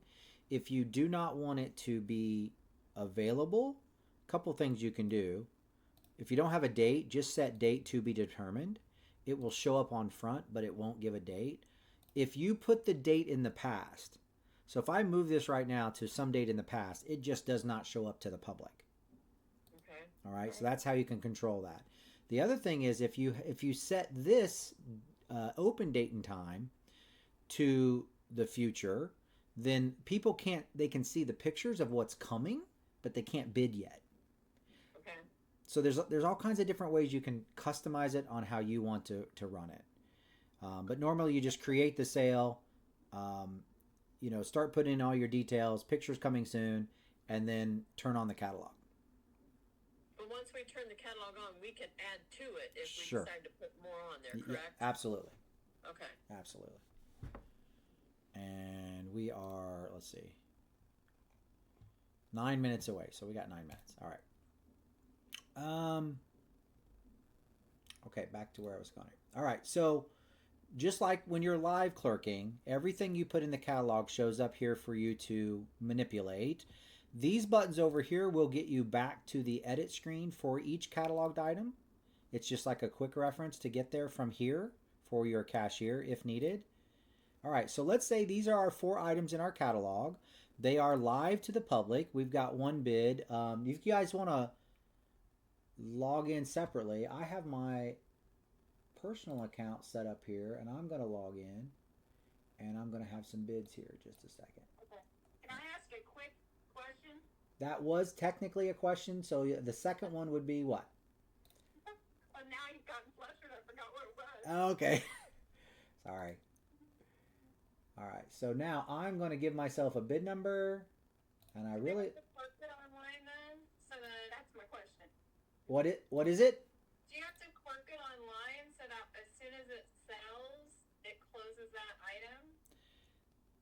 If you do not want it to be available, a couple things you can do. If you don't have a date, just set date to be determined. It will show up on front, but it won't give a date. If you put the date in the past, so if I move this right now to some date in the past, it just does not show up to the public. Okay. All right, so that's how you can control that. The other thing is if you set this open date and time to the future, then people they can see the pictures of what's coming, but they can't bid yet. Okay. So there's all kinds of different ways you can customize it on how you want to run it. But normally you just create the sale, start putting in all your details, pictures coming soon, and then turn on the catalog. But once we turn the catalog on, we can add to it if we Sure. decide to put more on there, correct? Yeah, absolutely. Okay. Absolutely. And we are, let's see, 9 minutes away. So we got 9 minutes. All right. Okay, back to where I was going. All right, so just like when you're live clerking, everything you put in the catalog shows up here for you to manipulate. These buttons over here will get you back to the edit screen for each cataloged item. It's just like a quick reference to get there from here for your cashier if needed. All right, so let's say these are our 4 items in our catalog. They are live to the public. We've got one bid. If you guys want to log in separately, I have my personal account set up here, and I'm going to log in, and I'm going to have some bids here. Just a second. Okay. Can I ask a quick question? That was technically a question. So the second one would be what? Well, now you've gotten flustered. I forgot what it was. Okay. Sorry. All right. So now I'm going to give myself a bid number, and I really. Do you have to clerk it online then? So that's my question. What is it? Do you have to clerk it online so that as soon as it sells, it closes that item?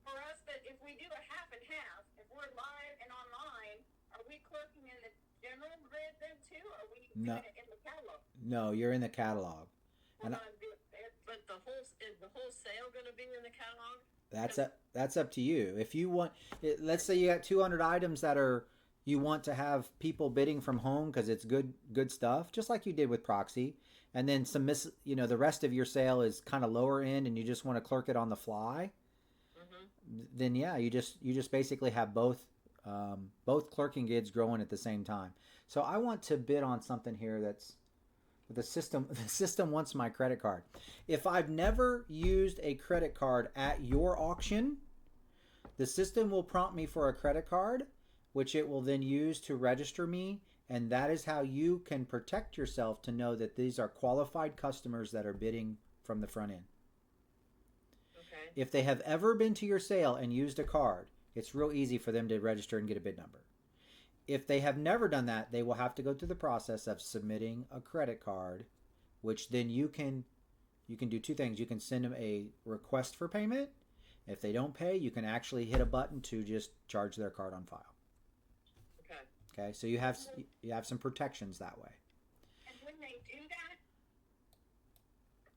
For us, that if we do a half and half, if we're live and online, are we clerking in the general grid then too, or are we No. doing it in the catalog? No, you're in the catalog. And But is the whole sale going to be in the catalog? that's up to you. If you want, let's say you got 200 items that are you want to have people bidding from home because it's good stuff, just like you did with proxy, and then the rest of your sale is kind of lower end, and you just want to clerk it on the fly. Then yeah, you just basically have both clerking gigs growing at the same time. So I want to bid on something here that's the system wants my credit card. If I've never used a credit card at your auction, the system will prompt me for a credit card, which it will then use to register me, and that is how you can protect yourself to know that these are qualified customers that are bidding from the front end. Okay. If they have ever been to your sale and used a card, it's real easy for them to register and get a bid number. If they have never done that, they will have to go through the process of submitting a credit card, which then you can do two things. You can send them a request for payment. If they don't pay, you can actually hit a button to just charge their card on file. Okay. Okay, so you have some protections that way. And when they do that,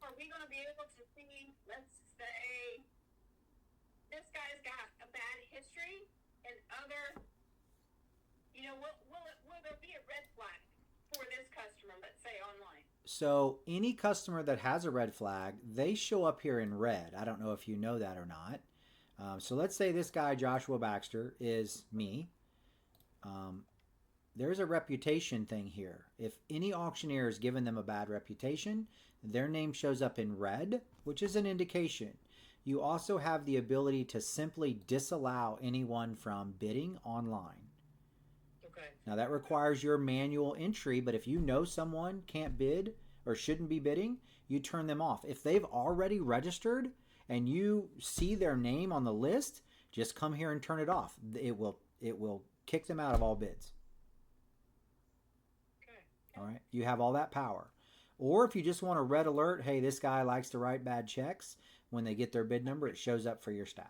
are we going to be able to see, let's say, this guy's got a bad history and other, will there be a red flag for this customer, let's say online? So any customer that has a red flag, they show up here in red. I don't know if you know that or not. So let's say this guy, Joshua Baxter, is me. There's a reputation thing here. If any auctioneer has given them a bad reputation, their name shows up in red, which is an indication. You also have the ability to simply disallow anyone from bidding online. Okay. Now that requires your manual entry, but if you know someone can't bid or shouldn't be bidding, you turn them off. If they've already registered and you see their name on the list, just come here and turn it off. It will kick them out of all bids. Okay. All right. You have all that power. Or if you just want a red alert, hey, this guy likes to write bad checks, when they get their bid number, it shows up for your staff.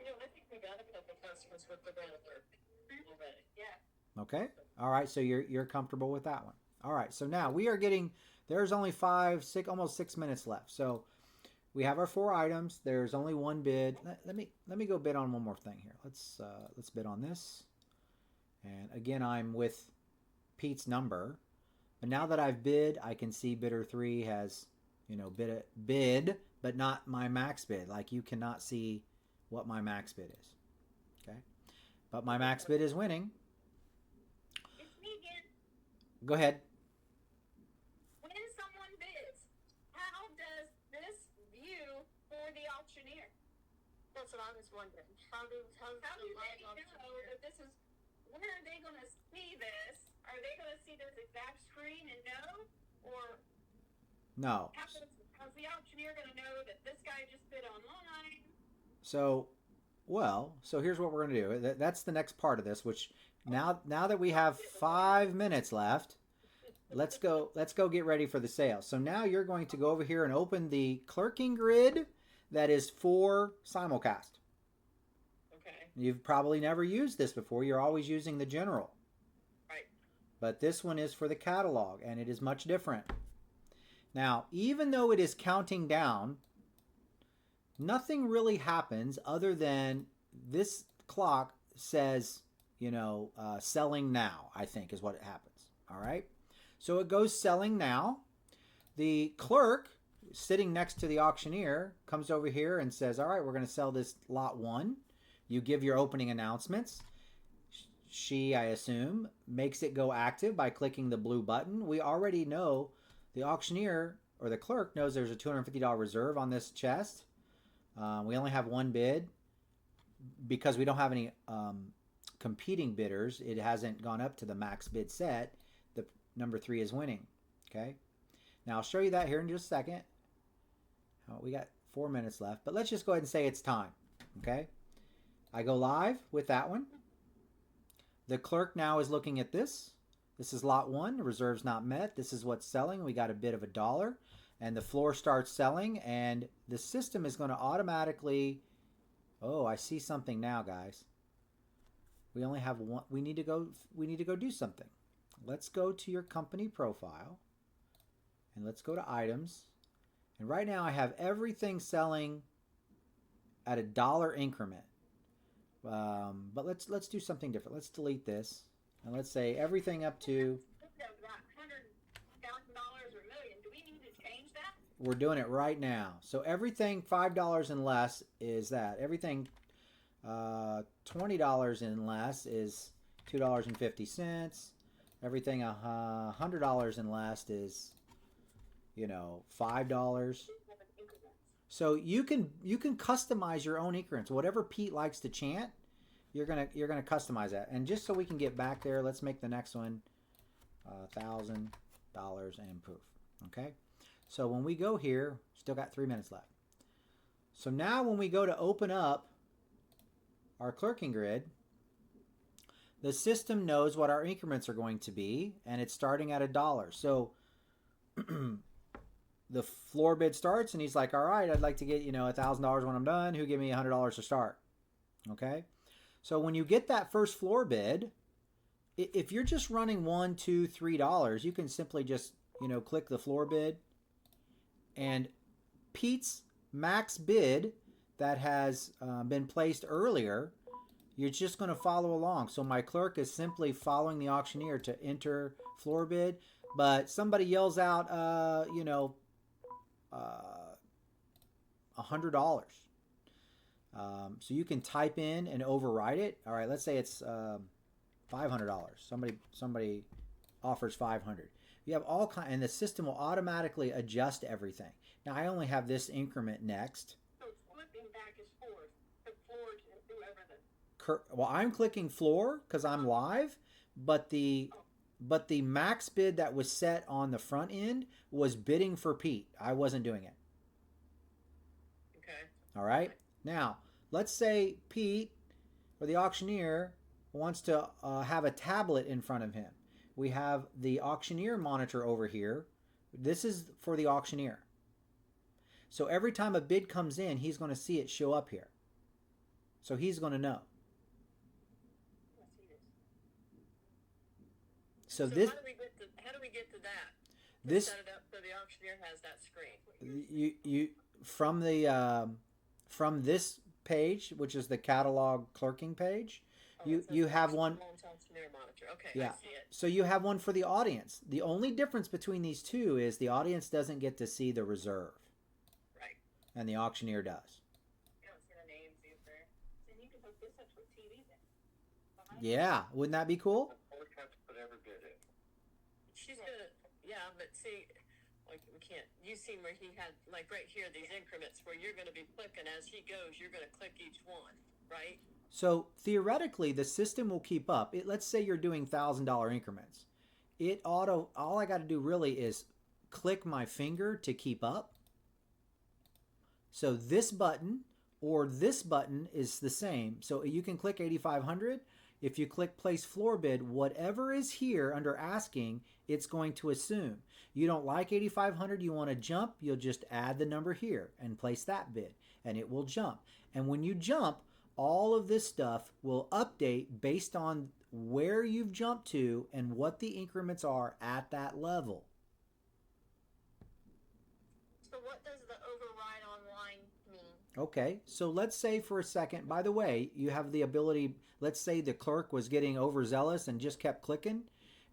I think we got a couple customers with the red alert already. Yeah. Okay. All right. So you're comfortable with that one. All right. So now we are there's only almost 6 minutes left. So we have our 4 items. There's only one bid. Let me go bid on one more thing here. Let's bid on this. And again, I'm with Pete's number. But now that I've bid, I can see bidder 3 has, bid, but not my max bid. Like you cannot see what my max bid is. Okay. But my max bid is winning. It's me again. Go ahead. When someone bids, how does this view for the auctioneer? That's what I was wondering. How do How do they know that this is, where are they going to see this? Are they going to see this exact screen and know? Or No. how's the auctioneer going to know that this guy just bid online? So here's what we're going to do. That's the next part of this, which now that we have 5 minutes left, let's go get ready for the sale. So now you're going to go over here and open the clerking grid that is for Simulcast. Okay. You've probably never used this before. You're always using the general. Right. But this one is for the catalog, and it is much different. Now, even though it is counting down, nothing really happens other than this clock says, selling now, I think is what it happens. All right. So it goes selling now. The clerk sitting next to the auctioneer comes over here and says, all right, we're going to sell this lot 1. You give your opening announcements. She, I assume, makes it go active by clicking the blue button. We already know the auctioneer or the clerk knows there's a $250 reserve on this chest. We only have one bid because we don't have any competing bidders, it hasn't gone up to the max bid set, the number 3 is winning. Okay. Now I'll show you that here in just a second. We got 4 minutes left, but let's just go ahead and say it's time. Okay. I go live with that one. The clerk now is looking at this. This is lot 1, reserves not met. This is what's selling. We got a bid of $1, and the floor starts selling, and the system is going to automatically, oh, I see something now, guys. We only have one. We need to go do something. Let's go to your company profile, and let's go to items. And right now I have everything selling at $1 increment. But let's do something different. Let's delete this, and let's say everything up to. About $100,000 or $1 million. Do we need to change that? We're doing it right now. So everything $5 and less is that. Everything $20 and less is $2.50. Everything $100 and less is, $5. So you can customize your own increments. Whatever Pete likes to chant, you're gonna customize that. And just so we can get back there, let's make the next one $1,000 and poof. Okay. So when we go here, still got 3 minutes left. So now when we go to open up our clerking grid, the system knows what our increments are going to be, and it's starting at $1. So the floor bid starts, and he's like, all right, I'd like to get, $1,000 when I'm done. Who give me $100 to start? Okay. So when you get that first floor bid, if you're just running $1, $2, $3, you can simply just, click the floor bid, and Pete's max bid that has been placed earlier, you're just going to follow along. So my clerk is simply following the auctioneer to enter floor bid, but somebody yells out, $100. So you can type in and override it. All right, let's say it's $500. Somebody offers $500. You have all kind, and the system will automatically adjust everything. Now I only have this increment next. So flipping back is forth. The floor to whoever the. Well, I'm clicking floor because I'm live, but the max bid that was set on the front end was bidding for Pete. I wasn't doing it. Okay. All right. Now, let's say Pete or the auctioneer wants to have a tablet in front of him. We have the auctioneer monitor over here. This is for the auctioneer. So every time a bid comes in, he's going to see it show up here. So he's going to know. So this. How do we get to that? This set it up so the auctioneer has that screen. You from this page, which is the catalog clerking page, you have one. Okay, Yeah. I see it. So you have one for the audience. The only difference between these two is the audience doesn't get to see the reserve. Right. And the auctioneer does. You don't see the names either. Then you can hook this up with TV then. Yeah, wouldn't that be cool? Or have to put every bid in. She's gonna, yeah, but see, like we can't. You see where he had, like right here, these increments where you're gonna be clicking as he goes. You're gonna click each one, right? So theoretically, the system will keep up. Let's say you're doing $1,000 increments. All I got to do really is click my finger to keep up. So this button or this button is the same. So you can click 8,500. If you click place floor bid, whatever is here under asking, it's going to assume. You don't like 8,500, you want to jump, you'll just add the number here and place that bid, and it will jump. And when you jump, all of this stuff will update based on where you've jumped to and what the increments are at that level. So what does the override online mean? Okay, so let's say for a second, by the way, you have the ability, let's say the clerk was getting overzealous and just kept clicking,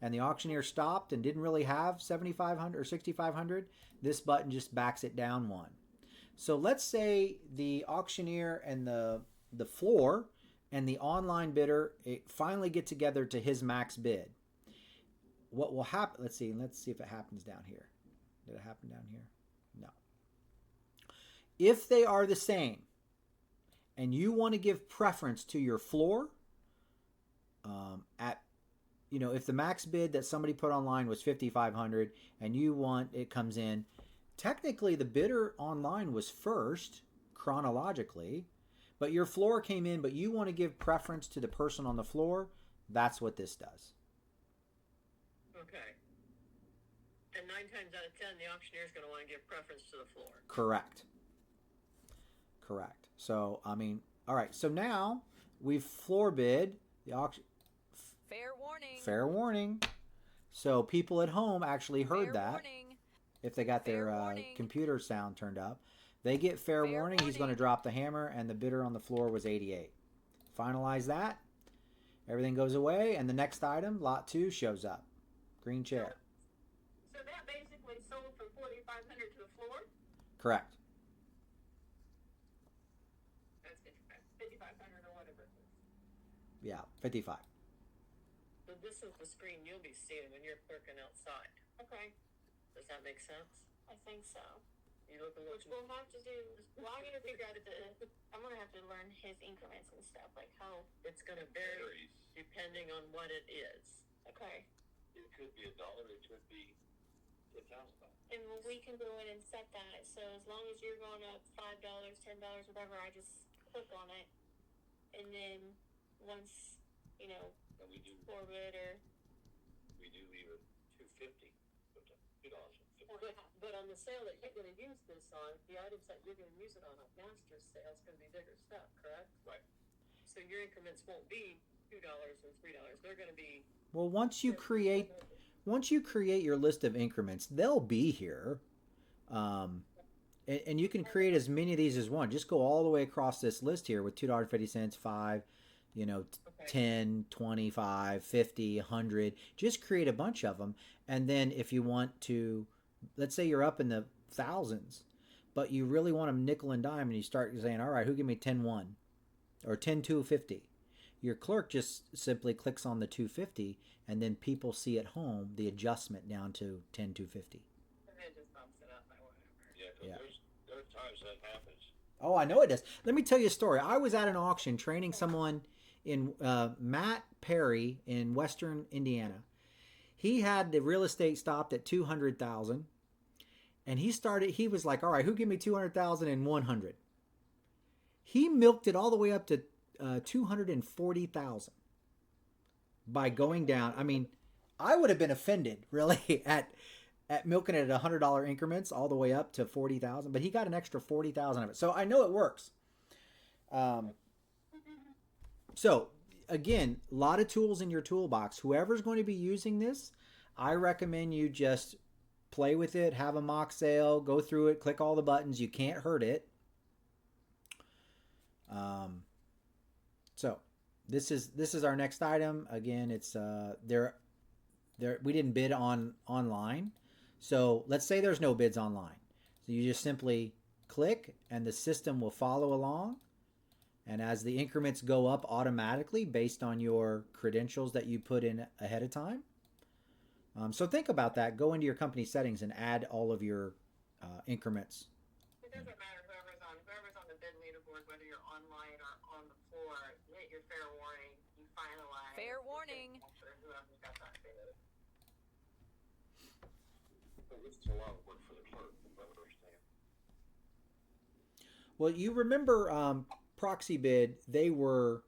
and the auctioneer stopped and didn't really have 7,500 or 6,500, this button just backs it down one. So let's say the auctioneer and the floor and the online bidder finally get together to his max bid. What will happen? Let's see if it happens down here. Did it happen down here? No. If they are the same and you want to give preference to your floor, at if the max bid that somebody put online was 5,500 and you want it comes in, technically the bidder online was first chronologically, but your floor came in, but you want to give preference to the person on the floor. That's what this does. Okay. And 9 times out of 10, the auctioneer is going to want to give preference to the floor. Correct. So, I mean, all right. So now we've floor bid the auction. Fair warning. Fair warning. So people at home actually heard Fair that. Warning. If they got Fair their warning. computer sound turned up, they get fair warning. He's going to drop the hammer, and the bidder on the floor was 88. Finalize that. Everything goes away, and the next item, lot 2, shows up. Green chair. So that basically sold from 4,500 to the floor. Correct. That's 5,500 or whatever it is. Yeah, 55. So this is the screen you'll be seeing when you're clerking outside. Okay, Does that make sense? I think so. You look a little. Which we'll have to do. Well, I'm gonna figure out I'm gonna have to learn his increments and stuff, like how. It's going to vary depending on what it is. Okay. It could be $1, it could be $10,000. And we can go in and set that. So as long as you're going up $5, $10, whatever, I just click on it, and then once And we do forward or leave it $250, but $2. But on the sale that you're going to use this on, the items that you're going to use it on a master's sale is going to be bigger stuff, correct? Right. So your increments won't be $2 or $3. They're going to be. Well, once you create your list of increments, they'll be here. And you can create as many of these as one. Just go all the way across this list here with $2.50, 5, 10, 25, 50, 100. Just create a bunch of them. And then if you want to, let's say you're up in the thousands, but you really want them nickel and dime, and you start saying, all right, who give me 10-1 or 10-250? Your clerk just simply clicks on the 250, and then people see at home the adjustment down to 10-250. And it just bumps it up by whatever. Yeah, there's times that happens. Oh, I know it does. Let me tell you a story. I was at an auction training someone in Matt Perry in Western Indiana. He had the real estate stopped at 200,000, and he was like, all right, who give me 200,000 and 100? He milked it all the way up to 240,000 by going down. I mean, I would have been offended really at milking it at $100 increments all the way up to 40,000, but he got an extra 40,000 of it. So I know it works. So again, a lot of tools in your toolbox. Whoever's going to be using this, I recommend you just play with it, have a mock sale, go through it, click all the buttons. You can't hurt it. So this is our next item. Again, it's we didn't bid online. So let's say there's no bids online. So you just simply click and the system will follow along. And as the increments go up automatically based on your credentials that you put in ahead of time. So think about that. Go into your company settings and add all of your increments. It doesn't matter whoever's on the bid leaderboard, whether you're online or on the floor. You hit your fair warning. You finalize. Fair warning. Whoever's got that bid. But it's a lot of work for the clerk, if I understand. Well, you remember proxy bid, they were,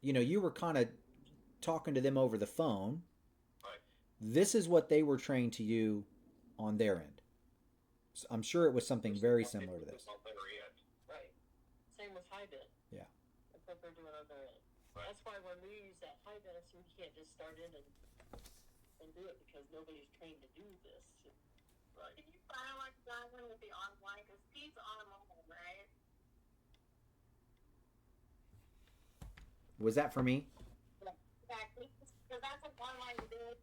you were kind of talking to them over the phone. Right. This is what they were trained to you on their end. So I'm sure it was something very similar to this. It's not there yet. Right. Same with high bid. Yeah. That's what they're doing on their end. Right. That's why when we use that high bid, I assume you can't just start in and do it because nobody's trained to do this. Right. Can you finalize that one with the online? Because Pete's on a mobile, right? Was that for me? Exactly. Because that's an online bid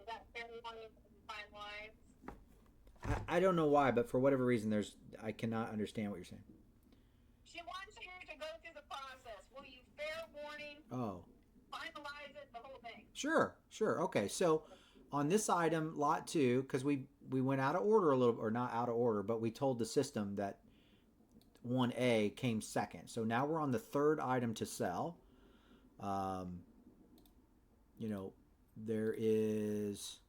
is that everyone can find live? I don't know why, but for whatever reason, I cannot understand what you're saying. She wants you to go through the process. Will you fair warning, Oh. finalize it, the whole thing? Sure. Okay, so on this item, lot 2, because we went out of order a little, or not out of order, but we told the system that 1A came second. So now we're on the third item to sell. You know, there is.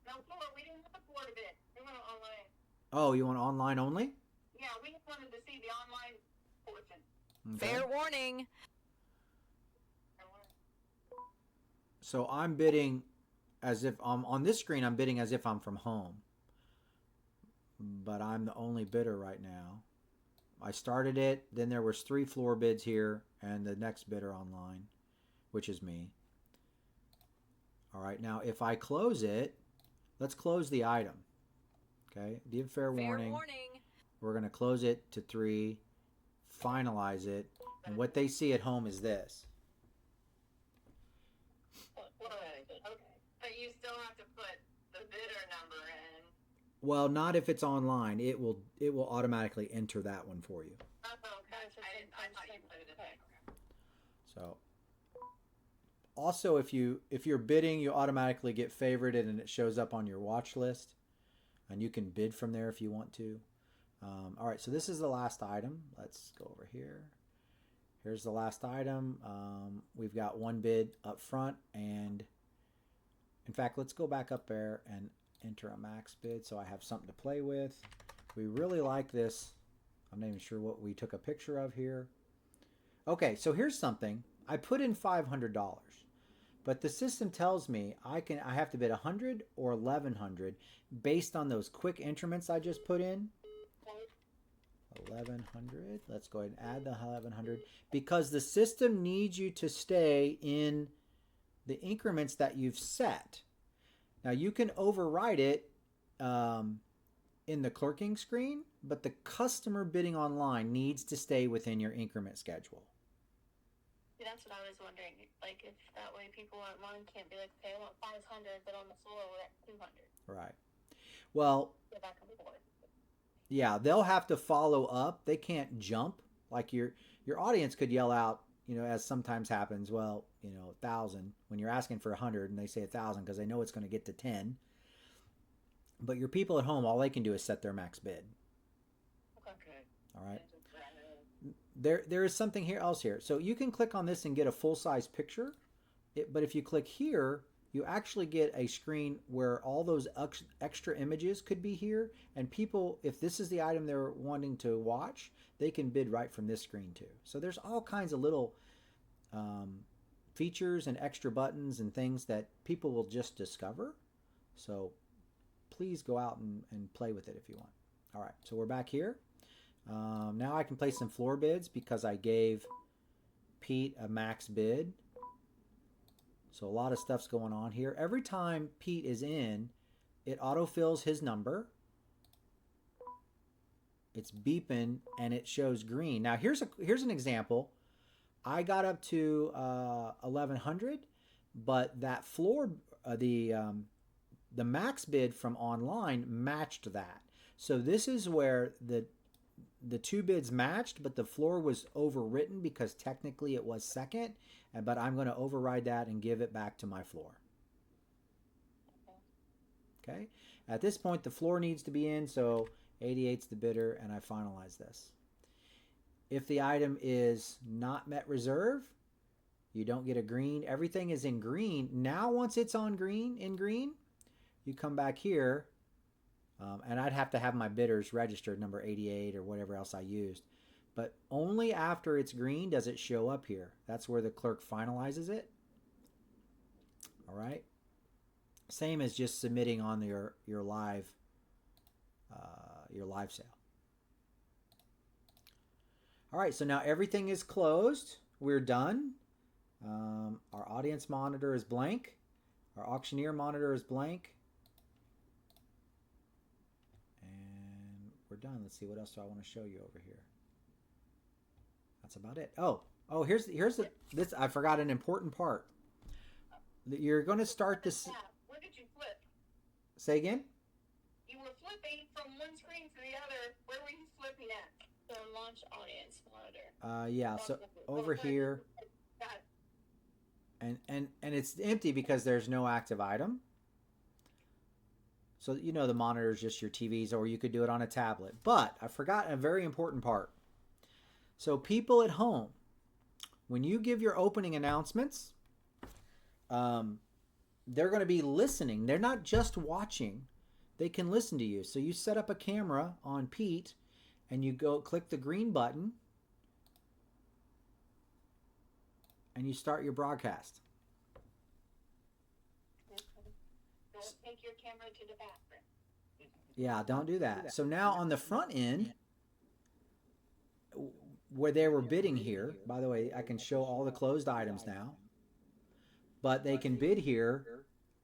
No, floor. We didn't want the floor bid. We want it online. Oh, you want online only? Yeah, we just wanted to see the online portion. Okay. Fair warning. So I'm bidding as if I'm on this screen. I'm bidding as if I'm from home, but I'm the only bidder right now. I started it. Then there was 3 floor bids here, and the next bidder online, which is me. All right. Now, if I close it, let's close the item. Okay. Give fair warning. We're going to close it to 3, finalize it, and what they see at home is this. Okay. But you still have to put the bidder number in. Well, not if it's online. It will automatically enter that one for you. Oh, okay. I thought you put it in. Okay. So, also if you're bidding, you automatically get favorited and it shows up on your watch list, and you can bid from there if you want to. All right, so this is the last item. Let's go over here. Here's the last item. We've got 1 bid up front, and in fact, let's go back up there and enter a max bid so I have something to play with. We really like this. I'm not even sure what we took a picture of here. Okay, so here's something. I put in $500, but the system tells me I have to bid 100 or 1100 based on those quick increments I just put in. 1100. Let's go ahead and add the 1100 because the system needs you to stay in the increments that you've set. Now you can override it in the clerking screen, but the customer bidding online needs to stay within your increment schedule. That's what I was wondering. Like, if that way people online can't be like, okay, I want 500, but on the floor we're at 200. Right. Well, Go back and forth. yeah, they'll have to follow up. They can't jump. Like your audience could yell out, as sometimes happens, well, 1,000 when you're asking for 100 and they say 1,000 because they know it's going to get to 10. But your people at home, all they can do is set their max bid. Okay. All right. There is something else here. So you can click on this and get a full-size picture. But if you click here, you actually get a screen where all those extra images could be here. And people, if this is the item they're wanting to watch, they can bid right from this screen too. So there's all kinds of little features and extra buttons and things that people will just discover. So please go out and play with it if you want. All right, so we're back here. Now I can place some floor bids because I gave Pete a max bid. So a lot of stuff's going on here. Every time Pete is in, it autofills his number. It's beeping and it shows green. Now here's an example. I got up to 1100, but that floor, the max bid from online matched that. So this is where the 2 bids matched, but the floor was overwritten because technically it was second. But I'm going to override that and give it back to my floor. Okay. At this point, the floor needs to be in, so 88's the bidder, and I finalize this. If the item is not met reserve, you don't get a green. Everything is in green. Now, once it's in green, you come back here, and I'd have to have my bidders registered, number 88 or whatever else I used. But only after it's green does it show up here. That's where the clerk finalizes it. All right. Same as just submitting on your live sale. All right. So now everything is closed. We're done. Our audience monitor is blank. Our auctioneer monitor is blank. And we're done. Let's see what else do I want to show you over here. That's about it. Oh, here's this. I forgot an important part. You're going to start this. Where did you flip? Say again? You were flipping from one screen to the other. Where were you flipping at? So launch audience monitor. Yeah. So over here, Got it. and it's empty because there's no active item. So the monitor is just your TVs, or you could do it on a tablet. But I forgot a very important part. So people at home, when you give your opening announcements, they're going to be listening. They're not just watching. They can listen to you. So you set up a camera on Pete and you go click the green button and you start your broadcast. Don't take your camera to the bathroom. Yeah, don't do that. So now on the front end, where they were bidding here, by the way, I can show all the closed items now, but they can bid here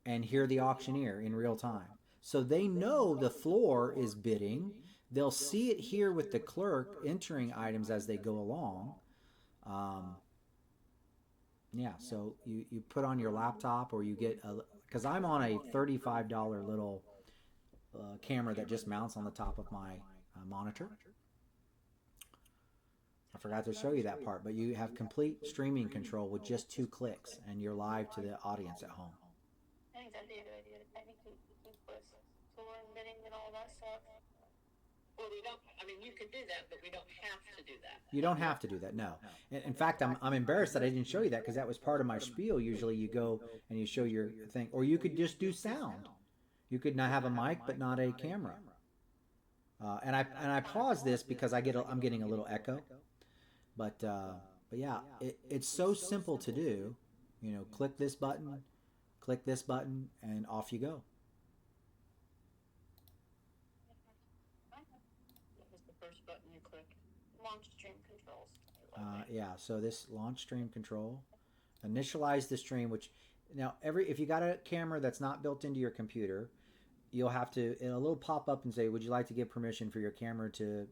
and hear the auctioneer in real time. So they know the floor is bidding. They'll see it here with the clerk entering items as they go along. Yeah, so you put on your laptop or you get a, because I'm on a $35 little camera that just mounts on the top of my monitor. I forgot to show you that part, but you have complete streaming control with just 2 clicks and you're live to the audience at home. I think that'd be a good idea. I think we keep with floor and bidding and all that stuff. Well, we don't, I mean, you could do that, but we don't have to do that. You don't have to do that, no. In fact, I'm embarrassed that I didn't show you that because that was part of my spiel. Usually you go and you show your thing, or you could just do sound. You could not have a mic but not a camera. And I pause this because I'm getting a little echo. But yeah, it's so simple to do. You know, click this button, and off you go. What was the first button you click? Launch stream controls. Yeah, so this launch stream control, initialize the stream, which now if you got a camera that's not built into your computer, you'll have to, a little pop up and say, would you like to give permission for your camera to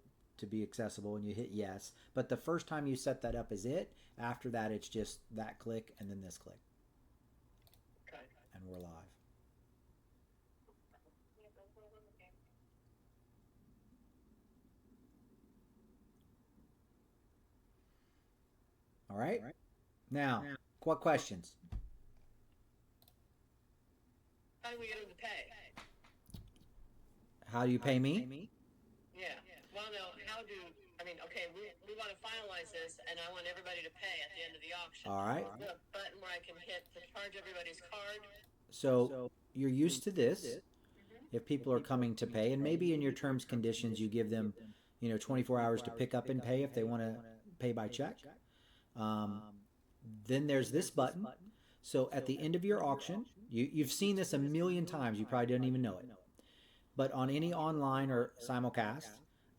be accessible, and you hit yes. But the first time you set that up is it. After that, it's just that click and then this click. Okay. And we're live. All right. Now, what questions? How do we get them to pay? How do you pay me? Yeah. Well, no, okay, we want to finalize this, and I want everybody to pay at the end of the auction. All right. Is there a button where I can hit to charge everybody's card? So you're used to this. If people are coming to pay, and maybe in your terms conditions you give them, 24 hours to pick up and pay if they want to pay by check. Then there's this button. So at the end of your auction, you've seen this a million times. You probably didn't even know it. But on any online or simulcast,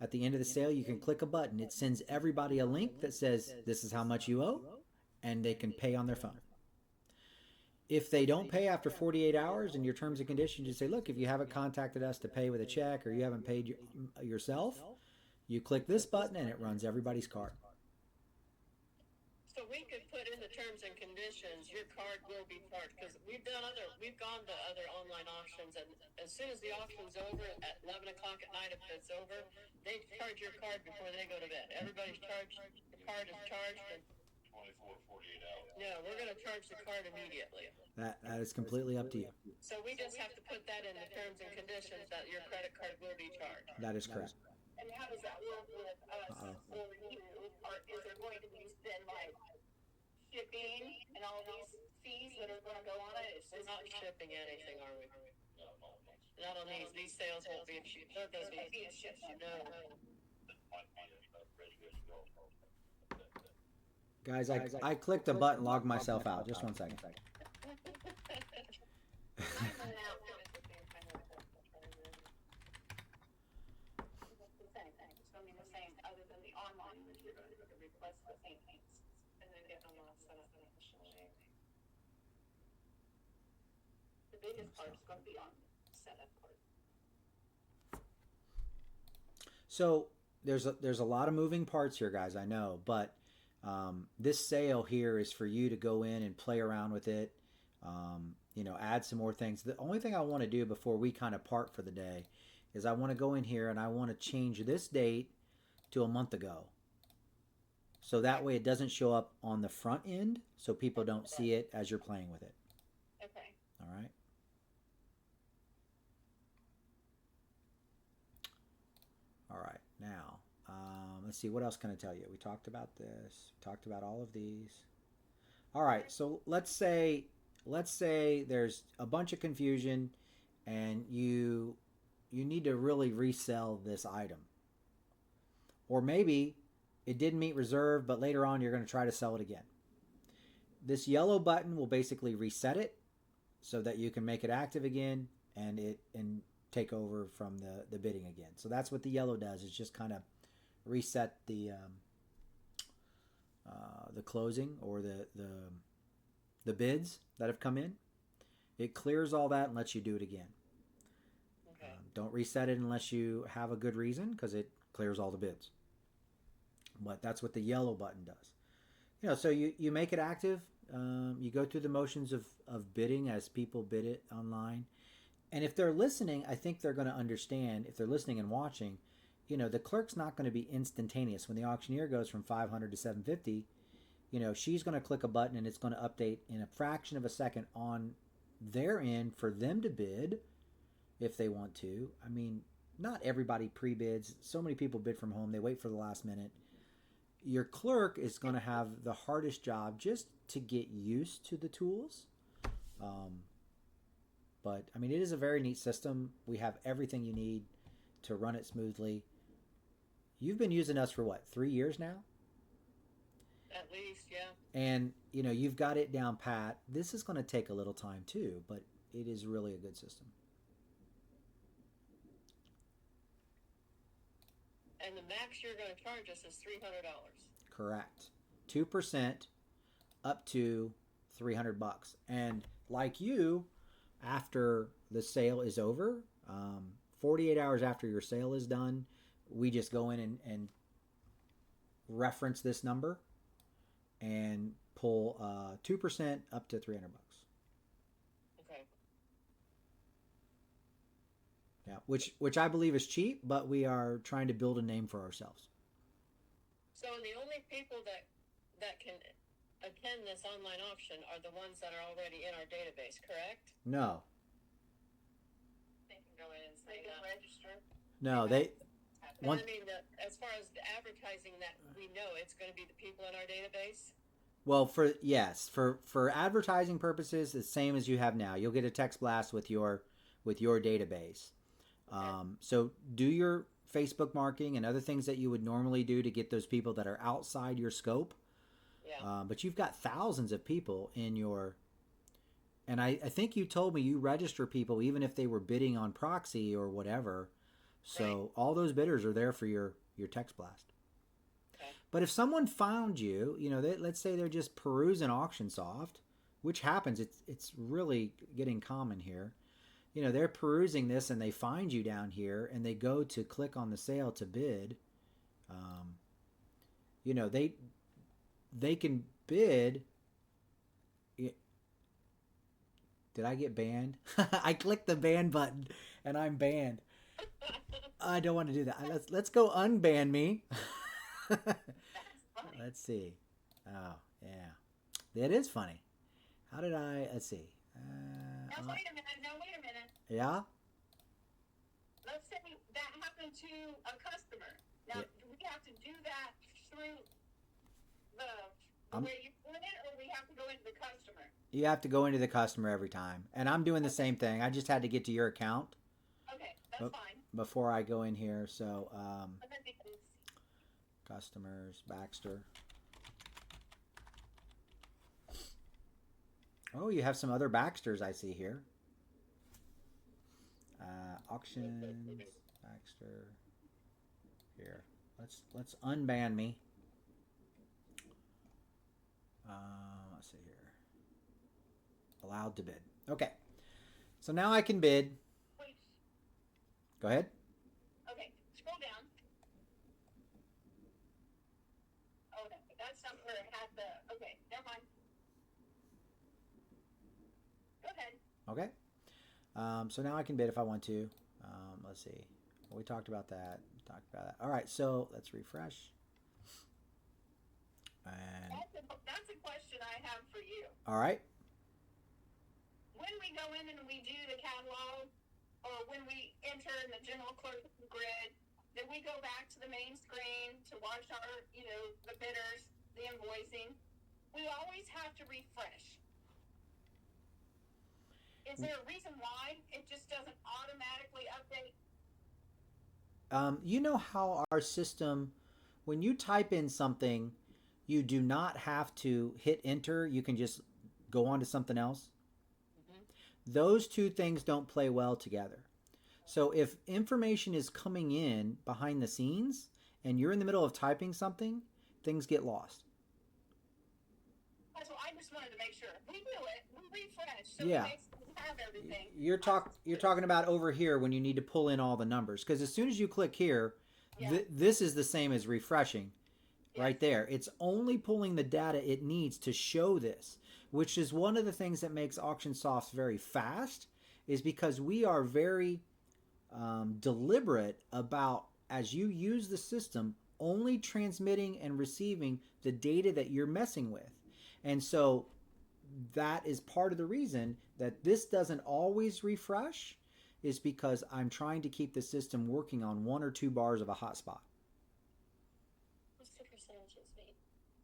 at the end of the sale, you can click a button. It sends everybody a link that says, this is how much you owe, and they can pay on their phone. If they don't pay after 48 hours, in your terms and conditions, you say, look, if you haven't contacted us to pay with a check or you haven't paid yourself, you click this button and it runs everybody's card. So we could put in the terms and conditions, your card will be charged, because we've gone to other online auctions, and as soon as the auction's over, at 11 o'clock at night, if it's over, they charge your card before they go to bed. Everybody's charged, the card is charged, and 24, 48 hours. no, we're going to charge the card immediately. That is completely up to you. So we just have to put that in the terms and conditions that your credit card will be charged. That is correct. And how does that work with us or you? Or is there going to be then like shipping and all these fees that are going to go on it? We're not shipping anything, are we? No, no, no. Not on these sales won't be shipped. No, those It'll be a ship. no. That might be ready to go. Guys, I clicked a button, logged myself out. Just 1 second. Other than the online, which you're going to request the same things and then get them all set up initially. The biggest part is going to be on the setup part. So there's a lot of moving parts here, guys. I know, but this sale here is for you to go in and play around with it. Add some more things. The only thing I want to do before we kind of part for the day is I want to go in here and I want to change this date to a month ago. So that way it doesn't show up on the front end so people don't see it as you're playing with it. Okay. All right. All right. Now, let's see, what else can I tell you? We talked about this. We talked about all of these. All right, so let's say there's a bunch of confusion, and you need to really resell this item, or maybe it didn't meet reserve, but later on you're going to try to sell it again. This yellow button will basically reset it so that you can make it active again and take over from the bidding again. So that's what the yellow does, is just kind of reset the closing or the bids that have come in. It clears all that and lets you do it again. Okay. Don't reset it unless you have a good reason, because it clears all the bids. But that's what the yellow button does. So you make it active. You go through the motions of bidding as people bid it online. And if they're listening, I think they're going to understand. If they're listening and watching, the clerk's not going to be instantaneous. When the auctioneer goes from 500 to 750, she's going to click a button and it's going to update in a fraction of a second on their end for them to bid if they want to. I mean, not everybody pre-bids. So many people bid from home. They wait for the last minute. Your clerk is going to have the hardest job just to get used to the tools. But, I mean, it is a very neat system. We have everything you need to run it smoothly. You've been using us for, 3 years now? At least, yeah. And, you've got it down pat. This is going to take a little time, too, but it is really a good system. And the max you're going to charge us is $300. Correct. 2% up to $300. And like you, after the sale is over, 48 hours after your sale is done, we just go in and reference this number and pull 2% up to $300. Okay. Yeah, which I believe is cheap, but we are trying to build a name for ourselves. So the only people that can attend this online auction are the ones that are already in our database, correct? No. They can go in and say, register. No, they. And I mean, as far as the advertising, that we know it's going to be the people in our database. Well, for advertising purposes, the same as you have now. You'll get a text blast with your database. Okay. So do your Facebook marketing and other things that you would normally do to get those people that are outside your scope. Yeah. But you've got thousands of people in your. And I think you told me you register people even if they were bidding on proxy or whatever. So right. All those bidders are there for your text blast. Okay. But if someone found you, let's say they're just perusing Auctionsoft, which happens, it's really getting common here. They're perusing this and they find you down here and they go to click on the sale to bid. They can bid. Did I get banned? I clicked the ban button and I'm banned. I don't want to do that. Let's go unban me. Let's see. Oh, yeah. That is funny. How did I... Let's see. Now, wait a minute. Yeah? Let's say that happened to a customer. Now, do we have to do that through the way you put it, or we have to go into the customer? You have to go into the customer every time. And I'm doing the same thing. I just had to get to your account. Okay, that's fine. Before I go in here. So, customers, Baxter. Oh, you have some other Baxters I see here. Auctions, Baxter. Here, let's unban me. Let's see here. Allowed to bid. Okay, so now I can bid. Wait. Go ahead. Okay, scroll down. Oh, that's not where it had the. Okay, never mind. Go ahead. Okay. So now I can bid if I want to. Let's see. Well, we talked about that. All right, so let's refresh. And that's a question I have for you. all right. When we go in and we do the catalog, or when we enter in the general clerk grid, then we go back to the main screen to watch our, the bidders, the invoicing. We always have to refresh. Is there a reason why it just doesn't automatically update? You know how our system, when you type in something, you do not have to hit enter. You can just go on to something else. Those two things don't play well together. So if information is coming in behind the scenes and you're in the middle of typing something, things get lost. So I just wanted to make sure. We do it. We refresh. So Yeah. we have everything. You're talking about over here when you need to pull in all the numbers. Because as soon as you click here, this is the same as refreshing. Right there. It's only pulling the data it needs to show this, which is one of the things that makes Auctionsoft very fast, is because we are very deliberate about, as you use the system, only transmitting and receiving the data that you're messing with. And so that is part of the reason that this doesn't always refresh, is because I'm trying to keep the system working on 1 or 2 bars of a hotspot.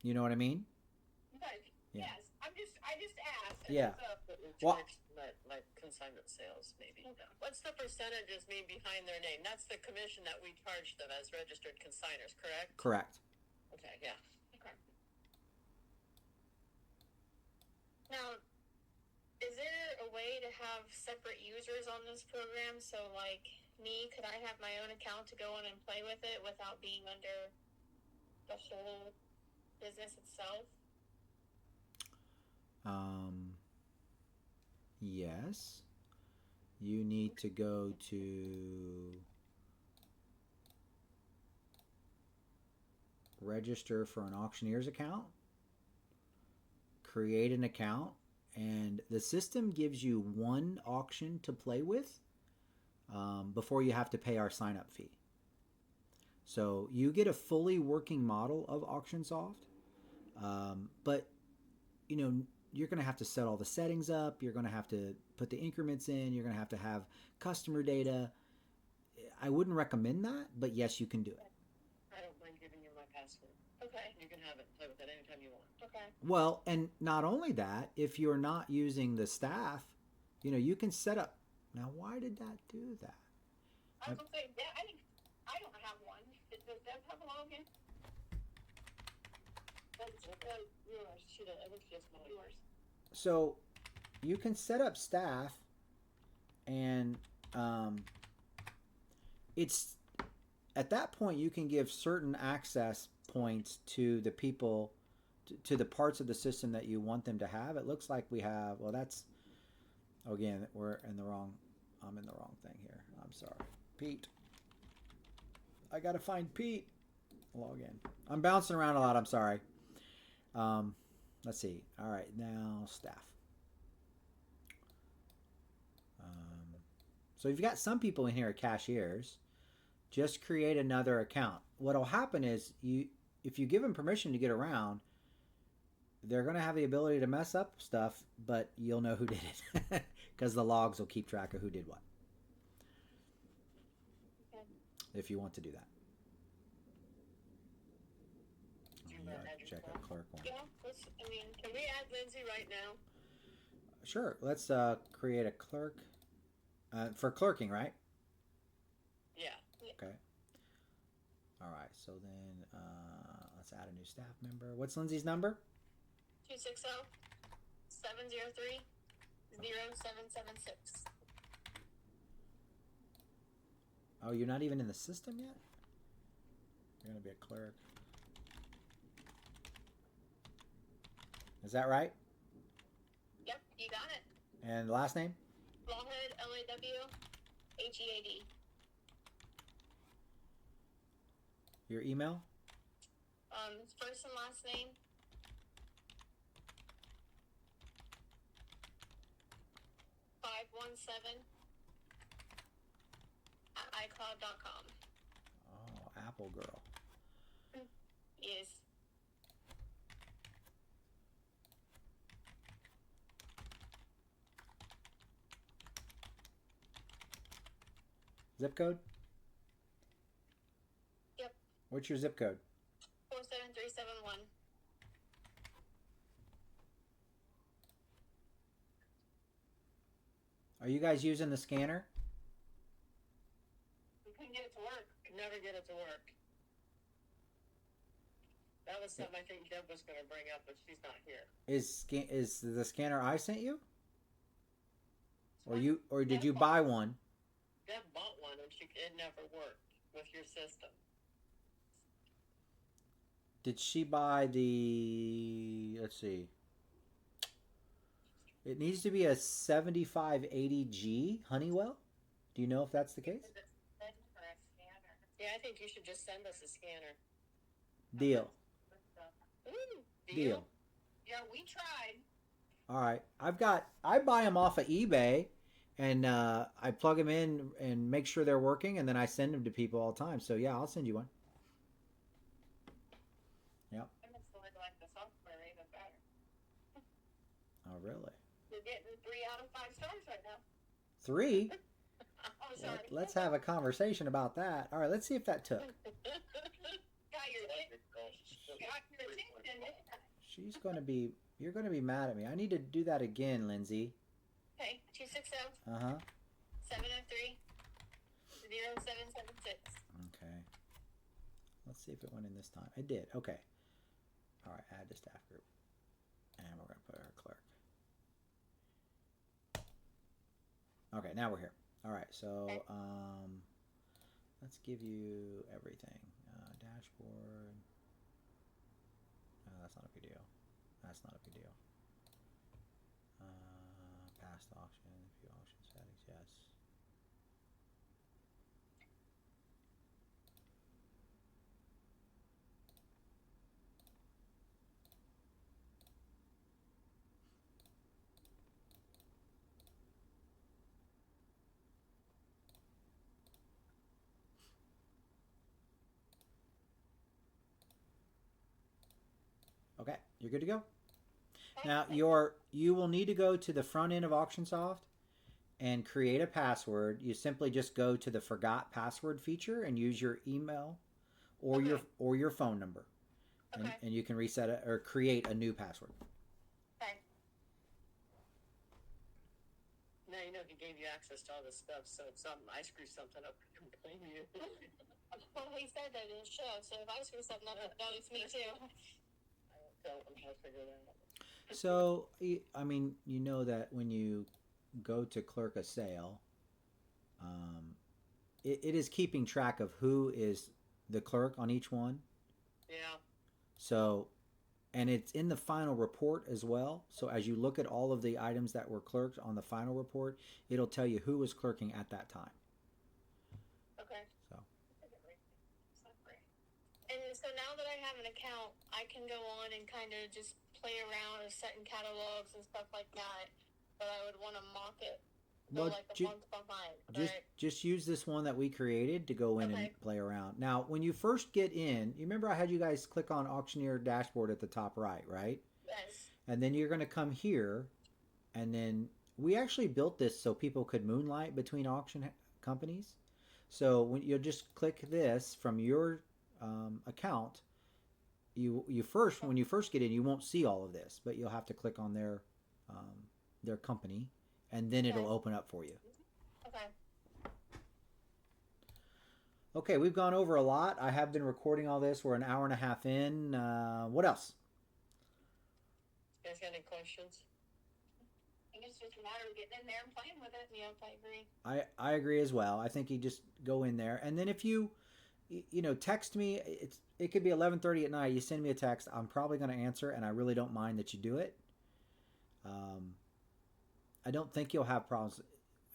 You know what I mean? But, Yeah. yes. I just asked. Yeah. Well, like consignment sales, maybe. What's the percentages mean behind their name? That's the commission that we charge them as registered consigners, correct? Correct. Okay, yeah. Okay. Now, is there a way to have separate users on this program? So, like me, could I have my own account to go on and play with it without being under the whole business itself? Yes. You need to go to register for an auctioneer's account, create an account, and the system gives you 1 auction to play with before you have to pay our sign-up fee. So you get a fully working model of Auctionsoft, but you're going to have to set all the settings up. You're going to have to put the increments in. You're going to have customer data. I wouldn't recommend that, but yes, you can do it. I don't mind giving you my password. Okay. You can have it. Play with it anytime you want. Okay. Well, and not only that, if you're not using the staff, you can set up. Now, why did that do that? I was going to say, I don't have one. Does Deb have a login? Yours. I think she has mine. Yours. So you can set up staff, and it's at that point you can give certain access points to the people, to the parts of the system that you want them to have. It looks like we have, well, that's, again, I'm in the wrong thing here. I'm sorry. Pete. I gotta find Pete. Log in. I'm bouncing around a lot. I'm sorry. Let's see. All right, now staff. So you've got some people in here are cashiers. Just create another account. What'll happen is if you give them permission to get around, they're going to have the ability to mess up stuff, but you'll know who did it because the logs will keep track of who did what. Okay. If you want to do that. Check a clerk one. Yeah, Can we add Lindsay right now? Sure. Let's create a clerk for clerking, right? Yeah. Okay. All right. So then let's add a new staff member. What's Lindsay's number? 260-703-0776. Oh, you're not even in the system yet? You're going to be a clerk. Is that right? Yep, you got it. And the last name? Lawhead, Lawhead. Your email? First and last name. @iCloud.com. Oh, Apple girl. Yes. Zip code? What's your zip code? 47371. Are you guys using the scanner? We couldn't get it to work. Could never get it to work. That was something I think Deb was going to bring up, but she's not here. Is the scanner I sent you? Or did you buy one? Deb bought one, and it never worked with your system. Did she buy the? Let's see. It needs to be a 7580G Honeywell. Do you know if that's the case? Yeah, I think you should just send us a scanner. Deal. Ooh, Deal. Yeah, we tried. All right. I buy them off of eBay, and I plug them in and make sure they're working, and then I send them to people all the time. So yeah, I'll send you one. Yep. I must like the software even better. Oh really? You're getting 3 out of 5 stars right now. 3? Oh, sorry. Let's have a conversation about that. All right. Let's see if that took. Got your attention. She's gonna be. You're gonna be mad at me. I need to do that again, Lindsay. Okay, 260 Uh-huh. 703 0776. Okay. Let's see if it went in this time. It did. Okay. All right. Add to staff group, and we're gonna put our clerk. Okay. Now we're here. All right. So let's give you everything. Dashboard. That's not a big deal. That's not a big deal. Past auction, view auction settings, yes. Okay, you're good to go. Now you will need to go to the front end of Auctionsoft and create a password. You simply just go to the forgot password feature and use your email or your phone number, and you can reset it or create a new password. Okay. Now you know he gave you access to all this stuff, so if I screw something up, he can blame you. Well, he said that in the show, so if I screw something up, it's me too. I won't tell him how to figure that out. So, I mean, you know that when you go to clerk a sale, it is keeping track of who is the clerk on each one. Yeah. So, and it's in the final report as well. So as you look at all of the items that were clerked on the final report, it'll tell you who was clerking at that time. Okay. So. And so now that I have an account, I can go on and kind of just play around with setting catalogs and stuff like that. But I would want to mock it. So Well, like a month behind. just use this one that we created to go in and play around. Now, when you first get in, you remember I had you guys click on Auctioneer Dashboard at the top right, right? Yes. And then you're going to come here, and then we actually built this so people could moonlight between auction companies. So when you'll just click this from your account, when you first get in, you won't see all of this, but you'll have to click on their company, and then it'll open up for you. Okay. Okay, we've gone over a lot. I have been recording all this. We're an hour and a half in. What else? You guys got any questions? I think it's just a matter of getting in there and playing with it. Yep, I agree. I agree as well. I think you just go in there, and then if you text me. It could be 11:30 at night. You send me a text. I'm probably going to answer, and I really don't mind that you do it. I don't think you'll have problems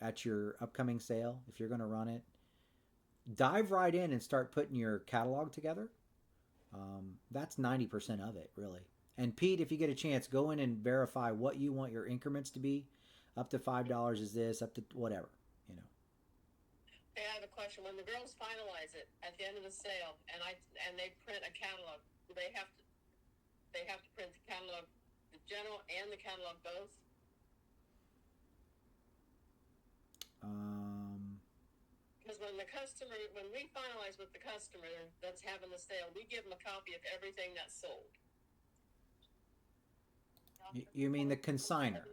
at your upcoming sale if you're going to run it. Dive right in and start putting your catalog together. That's 90% of it, really. And Pete, if you get a chance, go in and verify what you want your increments to be. Up to $5 is this, up to whatever, Hey, I have a question. When the girls finalize it at the end of the sale, and they print a catalog, do they have to print the catalog, the general and the catalog both? Because when when we finalize with the customer that's having the sale, we give them a copy of everything that's sold. You mean the consigner?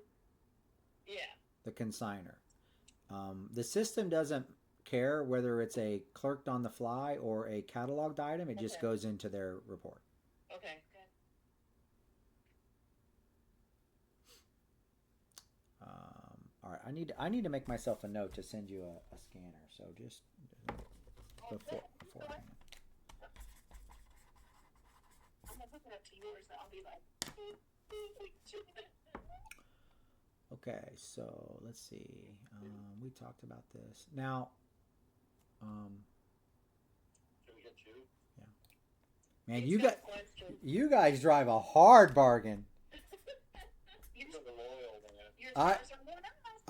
Yeah. The consigner. The system doesn't care whether it's a clerked on the fly or a cataloged item. It just goes into their report. Okay. All right, I need to make myself a note to send you a scanner. So just beforehand. I'm gonna hook it up to yours, and I'll be like. Okay, so let's see. We talked about this. Now, Can we get two? man, Question. you guys drive a hard bargain. You're the loyal man. Your I- stars are more than us.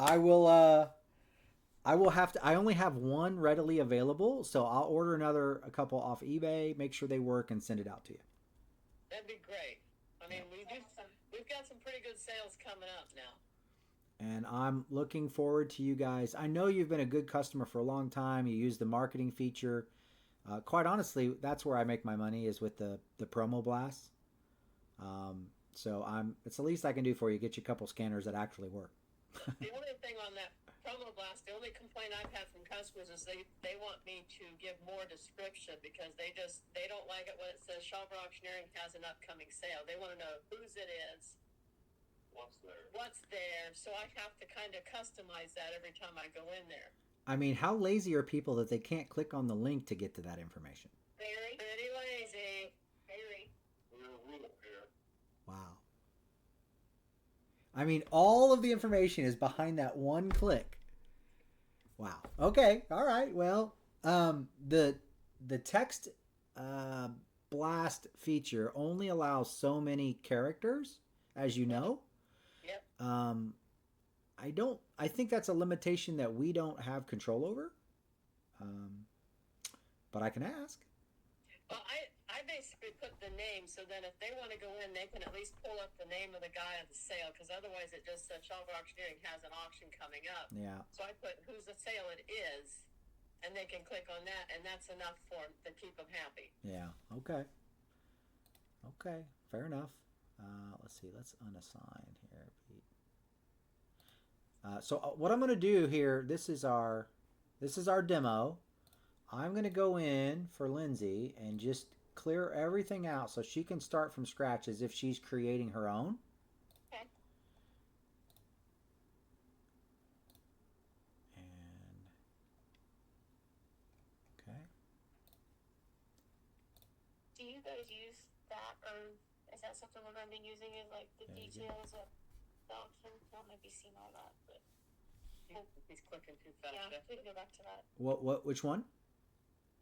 I will have to. I only have one readily available, so I'll order a couple off eBay, make sure they work, and send it out to you. That'd be great. I mean, Awesome. we've got some pretty good sales coming up now. And I'm looking forward to you guys. I know you've been a good customer for a long time. You use the marketing feature. Quite honestly, that's where I make my money is with the promo blasts. So it's the least I can do for you. Get you a couple scanners that actually work. The only thing on that promo blast, the only complaint I've had from customers is they want me to give more description because they don't like it when it says Shawver Auctioneering has an upcoming sale. They want to know whose it is, what's there. So I have to kind of customize that every time I go in there. I mean, how lazy are people that they can't click on the link to get to that information? Very, Pretty lazy. very. We're a rule here. Wow. I mean, all of the information is behind that one click. Wow. Okay. All right. Well, the text blast feature only allows so many characters, as you know. Yep. I think that's a limitation that we don't have control over. But I can ask. Well, I basically put the name so then if they want to go in, they can at least pull up the name of the guy at the sale because otherwise it just says Shawver Auctioneering has an auction coming up. Yeah. So I put whose the sale it is, and they can click on that, and that's enough for them to keep them happy. Yeah. Okay. Okay. Fair enough. Let's see. Let's unassign here, Pete. So what I'm going to do here, this is our demo. I'm going to go in for Lindsay and just clear everything out so she can start from scratch as if she's creating her own. Okay. And okay. Do you guys use that, or is that something we're going to be using? Is like the There you go. details of the auction? I don't know if you've seen all that, but He's clicking too fast. yeah, Jeff. we can go back to that. Which one?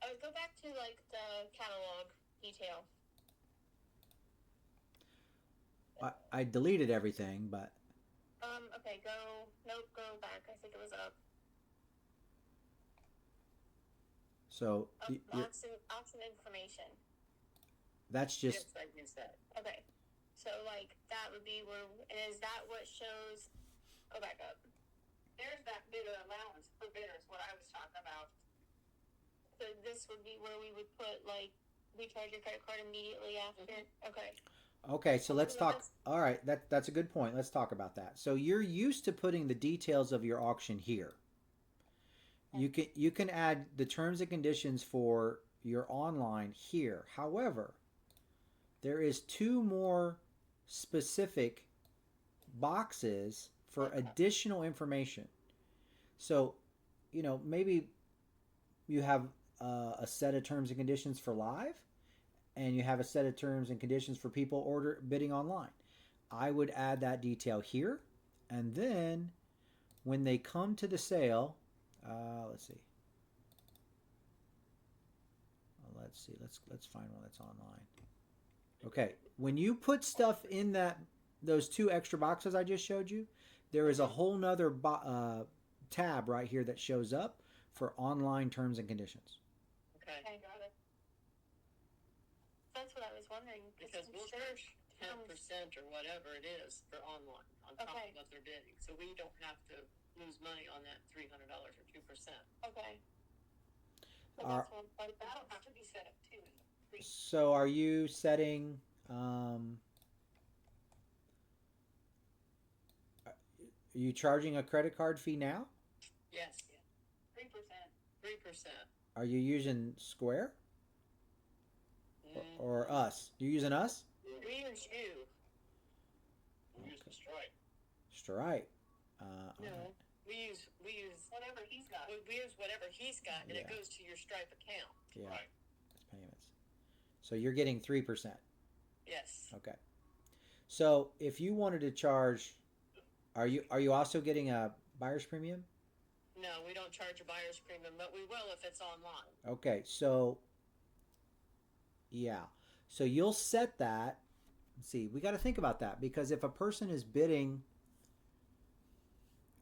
I would go back to like the catalog detail. I deleted everything, but Okay, go back. I think it was up. so Auction information. that's just Yes, I use that. Okay, so like that would be where, and is that what shows? Go back up. There's that bidder allowance for bidders, what I was talking about. So this would be where we would put like we charge your credit card immediately after. Okay. okay. So let's Yeah, talk. that's- All right, that's a good point. Let's talk about that. So you're used to putting the details of your auction here. You can add the terms and conditions for your online here. However, there is two more specific boxes for additional information. So, maybe you have a set of terms and conditions for live, and you have a set of terms and conditions for people bidding online. I would add that detail here, and then when they come to the sale, let's see. Let's find one that's online. Okay, when you put stuff in those two extra boxes I just showed you, there is a whole nother tab right here that shows up for online terms and conditions. Okay. Okay, got it. That's what I was wondering. Because I'm we'll sure charge 10% or whatever it is for online on top Okay. of what they're bidding. So we don't have to lose money on that $300 or 2%. Okay. So Are, that's one, but that'll have to be set up too. so are you setting? Are you charging a credit card fee now? Yes, 3%. 3%. Are you using Square or us? You using us? We use you. We use the Stripe. Stripe. No, we use Whatever he's got. we use whatever he's got, and it Yeah. goes to your Stripe account. Yeah. Right. It's payments. So you're getting 3%. Yes. Okay. So if you wanted to charge, are you also getting a buyer's premium? No, we don't charge a buyer's premium, but we will if it's online. Okay. So yeah. So you'll set that. See, we got to think about that because if a person is bidding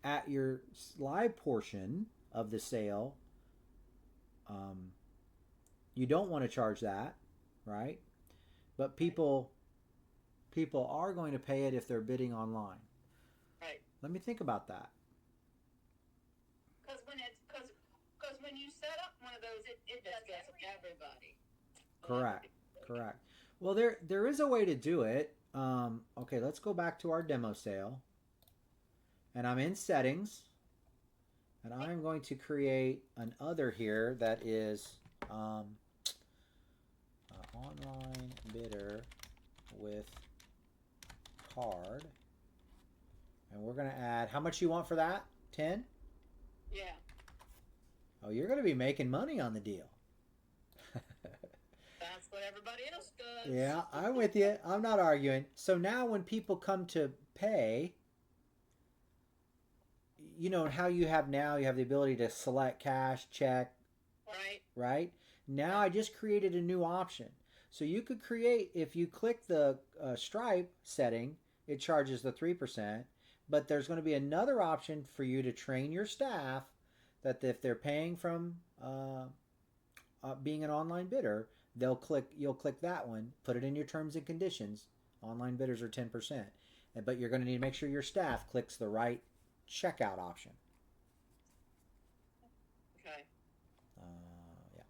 at your live portion of the sale, you don't want to charge that, right? But people are going to pay it if they're bidding online. Right. Let me think about that. Because when you set up one of those, it does That's everything. everybody. Correct. Well, there is a way to do it. Okay, let's go back to our demo sale. And I'm in settings. And I'm going to create an other here that is online bidder with card. And we're going to add, how much you want for that? 10? Yeah. Oh, you're going to be making money on the deal. That's what everybody else does. Yeah, I'm with you. I'm not arguing. So now when people come to pay, you know how you have now, you have the ability to select cash, check, right? Now I just created a new option. So you could create, if you click the Stripe setting, it charges the 3%, but there's going to be another option for you to train your staff that if they're paying from being an online bidder, you'll click that one, put it in your terms and conditions. Online bidders are 10%. But you're going to need to make sure your staff clicks the right checkout option. Okay. Yeah.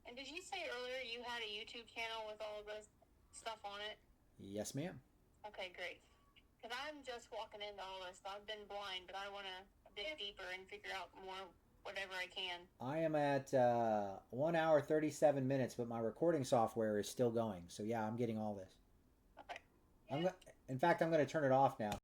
And did you say earlier you had a YouTube channel with all of this stuff on it? Yes, ma'am. Okay, great. Because I'm just walking into all this. I've been blind, but I want to dig deeper and figure out more, whatever I can. I am at 1 hour 37 minutes, but my recording software is still going. So yeah, I'm getting all this. Okay. In fact, I'm going to turn it off now.